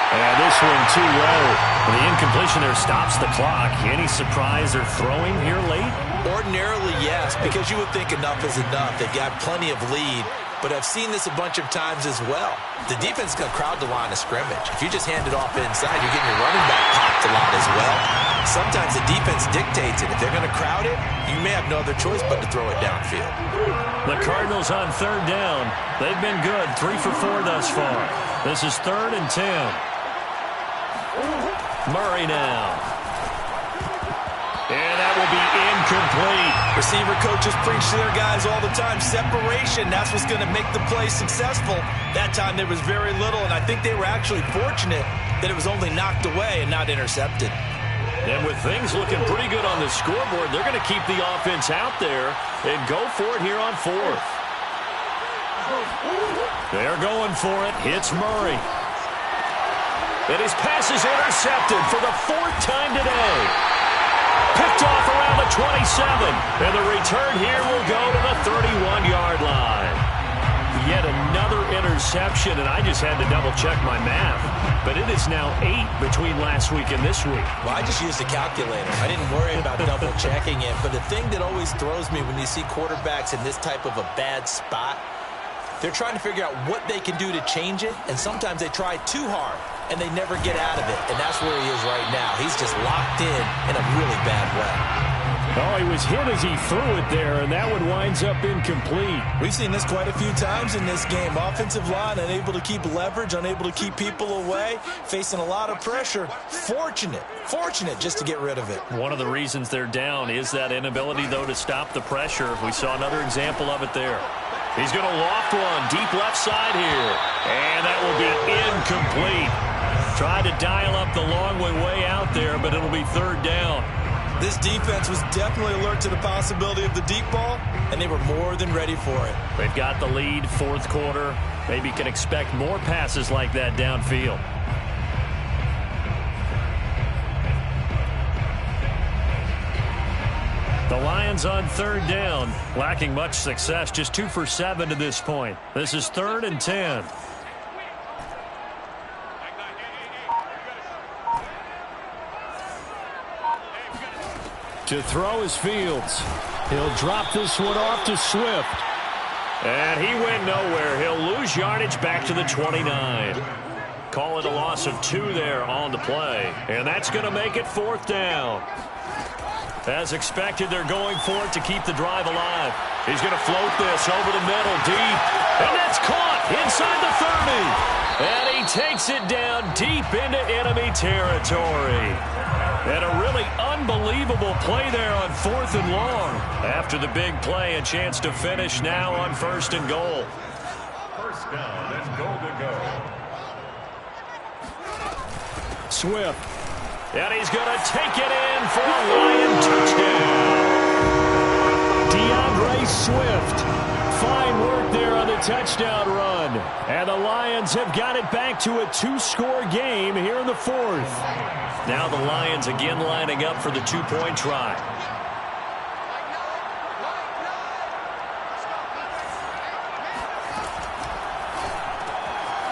And this one too low. The incompletion there stops the clock. Any surprise they're throwing here late? Ordinarily, yes, because you would think enough is enough. They've got plenty of lead. But I've seen this a bunch of times as well. The defense is going to crowd the line of scrimmage. If you just hand it off inside, you're getting your running back popped a lot as well. Sometimes the defense dictates it. If they're going to crowd it, you may have no other choice but to throw it downfield. The Cardinals on 3rd down. They've been good, 3 for 4 thus far. This is 3rd and 10. Murray now. And that will be incomplete. Receiver coaches preach to their guys all the time. Separation, that's what's going to make the play successful. That time there was very little, and I think they were actually fortunate that it was only knocked away and not intercepted. And with things looking pretty good on the scoreboard, they're going to keep the offense out there and go for it here on 4th. They're going for it. Hits Murray. And his pass is intercepted for the 4th time today. Picked off around the 27. And the return here will go to the 31-yard line. Yet another interception, and I just had to double-check my math. But it is now 8 between last week and this week. Well, I just used a calculator. I didn't worry about double-checking it. But the thing that always throws me when you see quarterbacks in this type of a bad spot, they're trying to figure out what they can do to change it, and sometimes they try too hard. and they never get out of it. And that's where he is right now. He's just locked in a really bad way. Oh, he was hit as he threw it there, and that one winds up incomplete. We've seen this quite a few times in this game. Offensive line unable to keep leverage, unable to keep people away, facing a lot of pressure. Fortunate just to get rid of it. One of the reasons they're down is that inability, though, to stop the pressure. We saw another example of it there. He's going to loft one deep left side here, and that will be incomplete. Tried to dial up the long way out there, but it'll be third down. This defense was definitely alert to the possibility of the deep ball, and they were more than ready for it. They've got the lead, fourth quarter. Maybe can expect more passes like that downfield. The Lions on third down, lacking much success, just 2 for 7 to this point. This is 3rd and 10. To throw is Fields. He'll drop this one off to Swift. And he went nowhere. He'll lose yardage back to the 29. Call it a loss of 2 there on the play. And that's going to make it 4th down. As expected, they're going for it to keep the drive alive. He's going to float this over the middle, deep. And that's caught inside the 30. And he takes it down deep into enemy territory. And a really unbelievable play there on 4th and long. After the big play, a chance to finish now on 1st and goal. First down and goal to go. Swift. And he's going to take it in for a Lion touchdown. DeAndre Swift. Fine work there on the touchdown run. And the Lions have got it back to a 2-score game here in the 4th. Now the Lions again lining up for the 2-point try.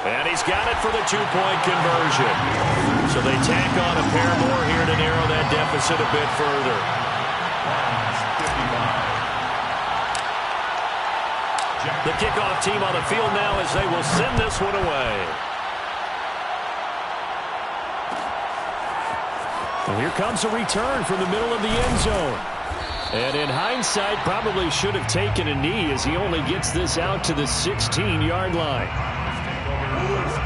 And he's got it for the 2-point conversion. So they tack on a pair more here to narrow that deficit a bit further. The kickoff team on the field now as they will send this one away. And here comes a return from the middle of the end zone. And in hindsight, probably should have taken a knee as he only gets this out to the 16-yard line.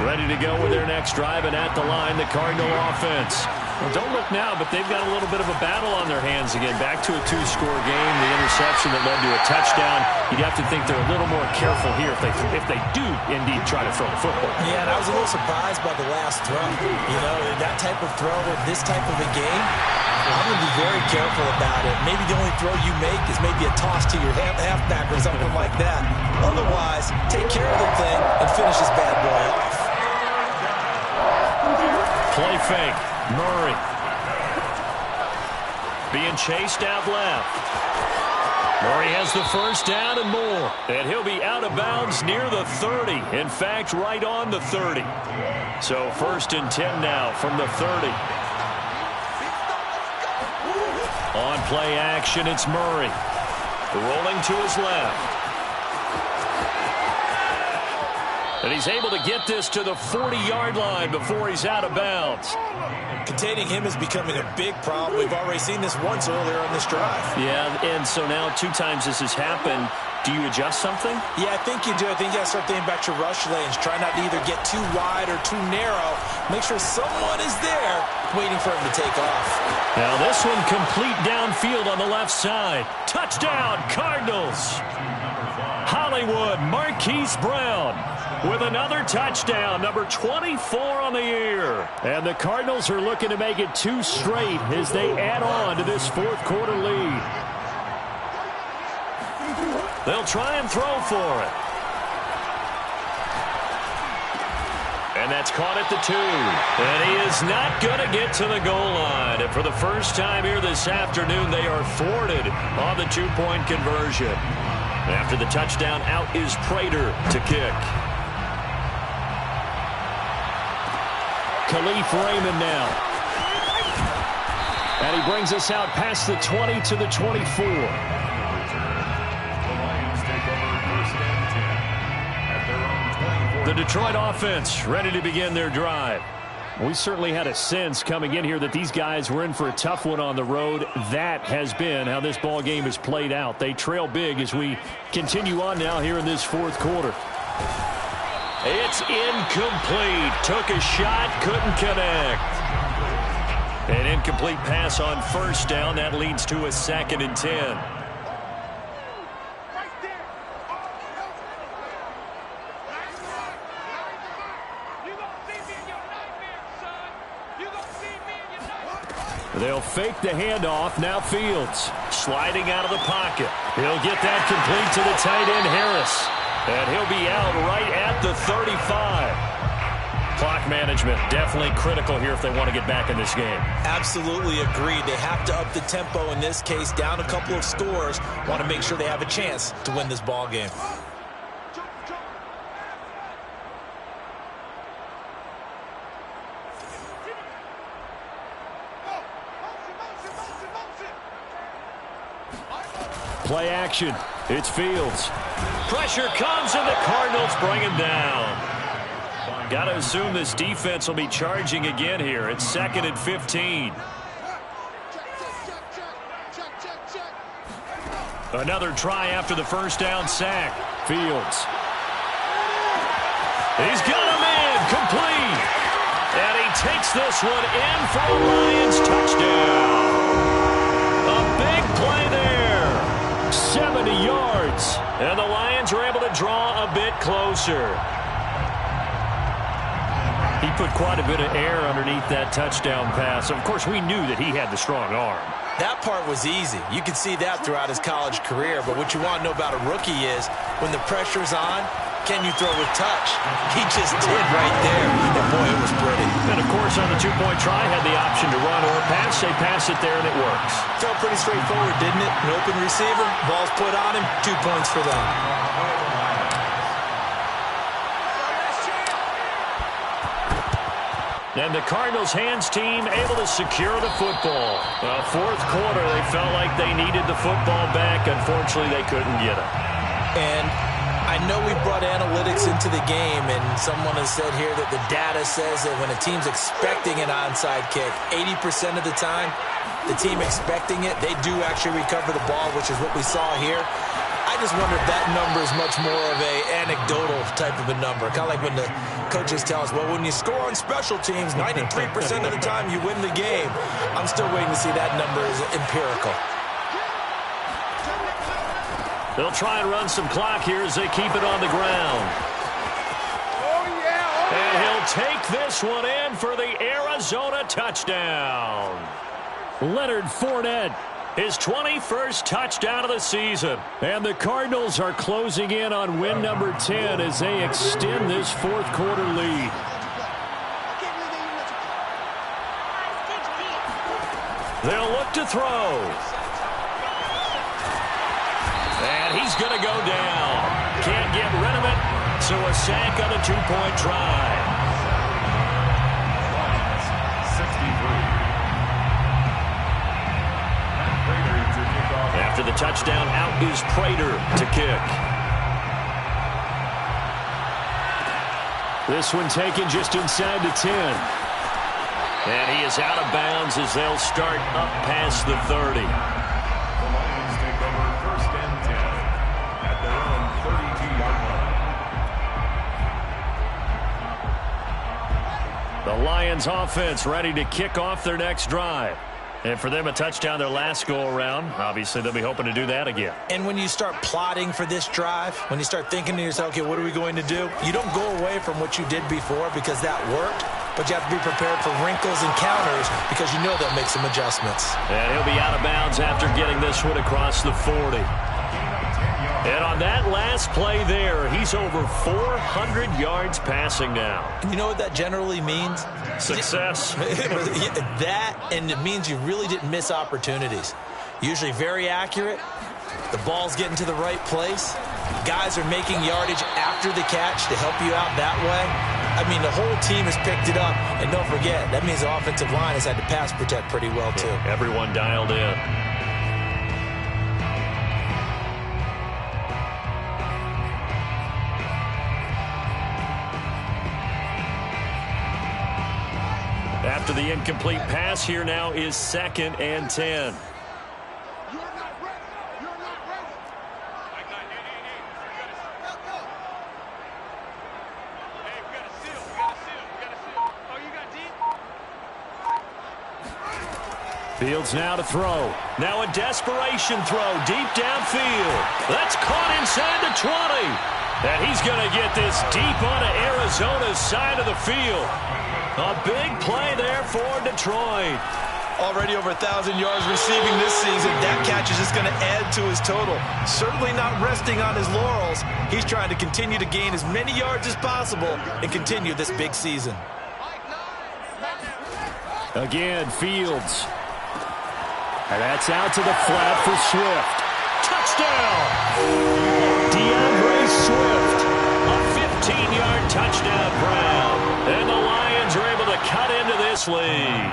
Ready to go with their next drive, and at the line, the Cardinal offense. Well, don't look now, but they've got a little bit of a battle on their hands again. Back to a 2-score game, the interception that led to a touchdown. You'd have to think they're a little more careful here if they do indeed try to throw the football. Yeah, and I was a little surprised by the last throw. You know, that type of throw in this type of a game, I'm going to be very careful about it. Maybe the only throw you make is maybe a toss to your halfback or something like that. Otherwise, take care of the thing and finish this bad boy off. Play fake. Murray. Being chased out left. Murray has the first down and more. And he'll be out of bounds near the 30. In fact, right on the 30. So 1st and 10 now from the 30. On play action, it's Murray. Rolling to his left. And he's able to get this to the 40-yard line before he's out of bounds. Containing him is becoming a big problem. We've already seen this once earlier on this drive. Yeah, and so now 2 times this has happened. Do you adjust something? Yeah, I think you do. I think you got to start thinking about your rush lanes. Try not to either get too wide or too narrow. Make sure someone is there waiting for him to take off. Now this one complete downfield on the left side. Touchdown, Cardinals. Hollywood, Marquise Brown with another touchdown, number 24 on the year. And the Cardinals are looking to make it 2 straight as they add on to this 4th quarter lead. They'll try and throw for it. And that's caught at the 2. And he is not going to get to the goal line. And for the first time here this afternoon, they are thwarted on the 2-point conversion. After the touchdown, out is Prater to kick. Khalif Raymond now. And he brings us out past the 20 to the 24. The Lions take over 1st and 10 at their own 24. The Detroit offense ready to begin their drive. We certainly had a sense coming in here that these guys were in for a tough one on the road. That has been how this ball game has played out. They trail big as we continue on now here in this fourth quarter. It's incomplete. Took a shot, couldn't connect. An incomplete pass on first down. That leads to a 2nd and 10. They'll fake the handoff. Now Fields. Sliding out of the pocket. He'll get that complete to the tight end, Harris. And he'll be out right at the 35. Clock management definitely critical here if they want to get back in this game. Absolutely agreed. They have to up the tempo in this case, down a couple of scores. Want to make sure they have a chance to win this ball game. Play action. It's Fields. Pressure comes and the Cardinals bring him down. Got to assume this defense will be charging again here. It's 2nd and 15. Another try after the first down sack. Fields. He's got him in. Complete. And he takes this one in for a Lions touchdown. A big play there. 70 yards. And the Lions are able to draw a bit closer. He put quite a bit of air underneath that touchdown pass. Of course, we knew that he had the strong arm. That part was easy. You could see that throughout his college career. But what you want to know about a rookie is when the pressure's on, can you throw with touch? He just did right there. And boy, it was pretty. And of course, on the two-point try, had the option to run or pass. They pass it there, and it works. Felt pretty straightforward, didn't it? An open receiver, ball's put on him, 2 points for them. And the Cardinals hands team able to secure the football. Fourth quarter, they felt like they needed the football back. Unfortunately, they couldn't get it. And I know we brought analytics into the game, and someone has said here that the data says that when a team's expecting an onside kick, 80% of the time, the team expecting it, they do actually recover the ball, which is what we saw here. I just wonder if that number is much more of a anecdotal type of a number. Kind of like when the coaches tell us, well, when you score on special teams, 93% of the time you win the game. I'm still waiting to see that number is empirical. They'll try and run some clock here as they keep it on the ground. And he'll take this one in for the Arizona touchdown. Leonard Fournette. His 21st touchdown of the season. And the Cardinals are closing in on win number 10 as they extend this fourth quarter lead. They'll look to throw. And he's going to go down. Can't get rid of it. So a sack on a two-point try. After the touchdown, out is Prater to kick. This one taken just inside the 10. And he is out of bounds as they'll start up past the 30. The Lions take over 1st and 10 at their own 32-yard line. The Lions offense ready to kick off their next drive. And for them, a touchdown their last go-around. Obviously, they'll be hoping to do that again. And when you start plotting for this drive, when you start thinking to yourself, okay, what are we going to do? You don't go away from what you did before because that worked, but you have to be prepared for wrinkles and counters because you know they'll make some adjustments. And he'll be out of bounds after getting this one across the 40. And on that last play there, he's over 400 yards passing now. You know what that generally means? Success. That, and it means you really didn't miss opportunities. Usually very accurate. The ball's getting to the right place. Guys are making yardage after the catch to help you out that way. I mean, the whole team has picked it up. And don't forget, that means the offensive line has had to pass protect pretty well, too. Everyone dialed in. After the incomplete pass, here now is 2nd and 10. Fields now to throw. Now a desperation throw deep downfield. That's caught inside the 20. And he's going to get this deep onto Arizona's side of the field. A big play there for Detroit. Already over 1,000 yards receiving this season. That catch is just going to add to his total. Certainly not resting on his laurels. He's trying to continue to gain as many yards as possible and continue this big season. Again, Fields. And that's out to the flat for Swift. Touchdown! DeAndre Swift. A 15-yard touchdown, Brown. And the Lions are able to cut into this lead.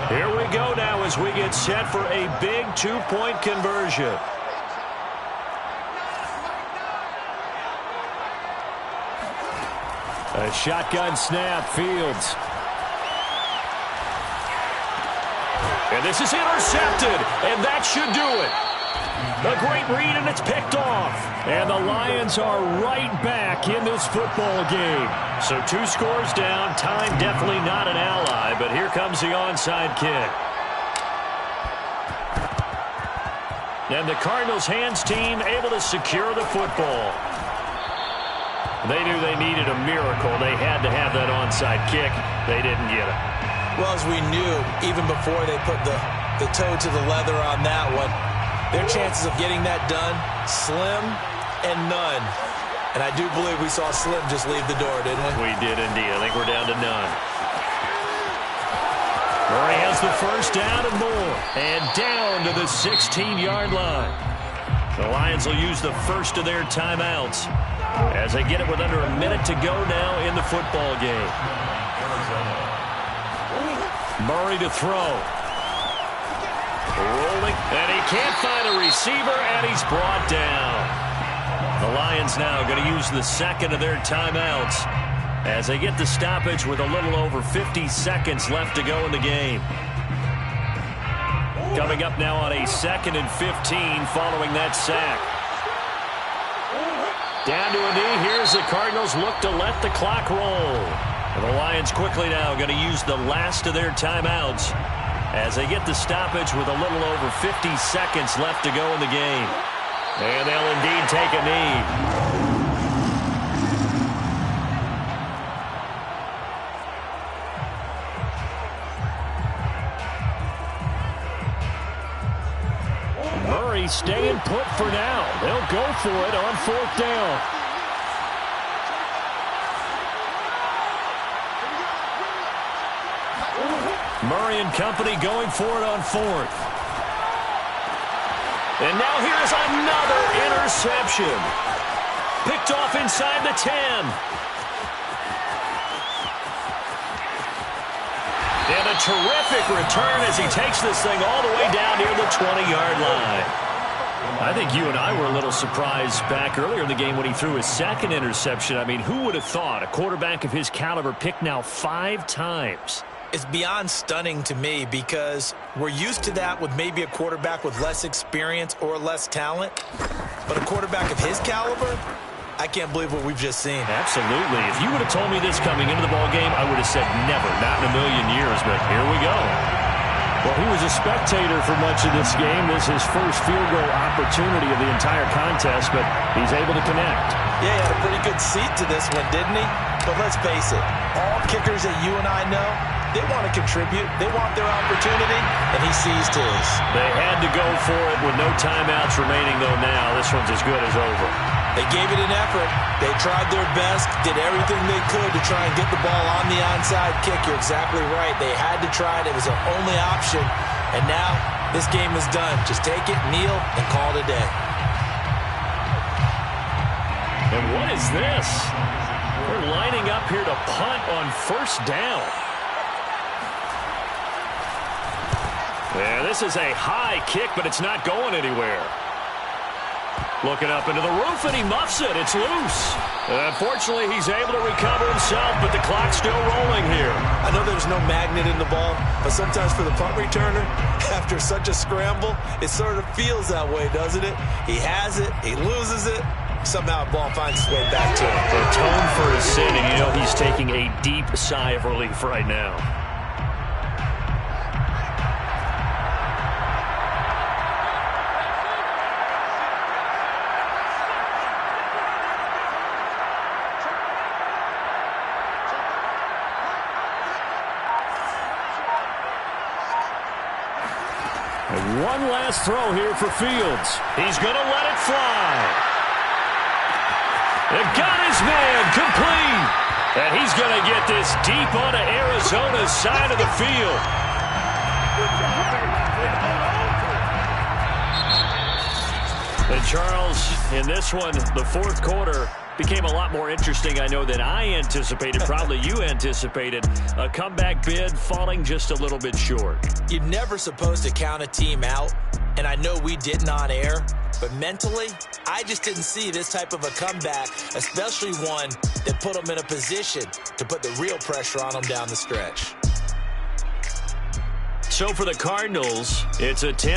Here we go now as we get set for a big 2-point conversion. A shotgun snap, Fields. And this is intercepted, and that should do it. A great read, and it's picked off. And the Lions are right back in this football game. So 2 scores down. Time definitely not an ally, but here comes the onside kick. And the Cardinals' hands team able to secure the football. They knew they needed a miracle. They had to have that onside kick. They didn't get it. Well, as we knew, even before they put the toe to the leather on that one, their chances of getting that done, slim and none. And I do believe we saw Slim just leave the door, didn't we? We did indeed. I think we're down to none. Murray has the first down and more. And down to the 16-yard line. The Lions will use the first of their timeouts as they get it with under a minute to go now in the football game. Murray to throw. Rolling, and he can't find a receiver, and he's brought down. The Lions now going to use the second of their timeouts as they get the stoppage with a little over 50 seconds left to go in the game. Coming up now on a 2nd and 15 following that sack. Down to a knee. Here's the Cardinals look to let the clock roll. And the Lions quickly now going to use the last of their timeouts as they get the stoppage with a little over 50 seconds left to go in the game. And they'll indeed take a knee. Murray staying put for now. They'll go for it on 4th down. Murray and company going for it on 4th. And now here's another interception. Picked off inside the 10. And a terrific return as he takes this thing all the way down near the 20-yard line. I think you and I were a little surprised back earlier in the game when he threw his 2nd interception. I mean, who would have thought a quarterback of his caliber picked now 5 times? It's beyond stunning to me because we're used to that with maybe a quarterback with less experience or less talent. But a quarterback of his caliber, I can't believe what we've just seen. Absolutely. If you would have told me this coming into the ballgame, I would have said never, not in a million years, but here we go. Well, he was a spectator for much of this game. This is his first field goal opportunity of the entire contest, but he's able to connect. Yeah, he had a pretty good seat to this one, didn't he? But let's face it, all kickers that you and I know, they want to contribute. They want their opportunity, and he seized his. They had to go for it with no timeouts remaining, though, now. This one's as good as over. They gave it an effort. They tried their best, did everything they could to try and get the ball on the onside kick. You're exactly right. They had to try it. It was their only option. And now this game is done. Just take it, kneel, and call it a day. And what is this? We're lining up here to punt on 1st down. Yeah, this is a high kick, but it's not going anywhere. Looking up into the roof, and he muffs it. It's loose. Unfortunately, he's able to recover himself, but the clock's still rolling here. I know there's no magnet in the ball, but sometimes for the punt returner, after such a scramble, it sort of feels that way, doesn't it? He has it, he loses it, somehow the ball finds its way back to him. Atone for his sin, and you know he's taking a deep sigh of relief right now. And one last throw here for Fields. He's going to let it fly. And got his man complete. And he's going to get this deep onto Arizona's side of the field. And Charles, in this one, the fourth quarter became a lot more interesting, I know, than I anticipated. Probably you anticipated. A comeback bid falling just a little bit short. You're never supposed to count a team out, and I know we didn't on air, but mentally, I just didn't see this type of a comeback, especially one that put them in a position to put the real pressure on them down the stretch. So for the Cardinals, it's a 10.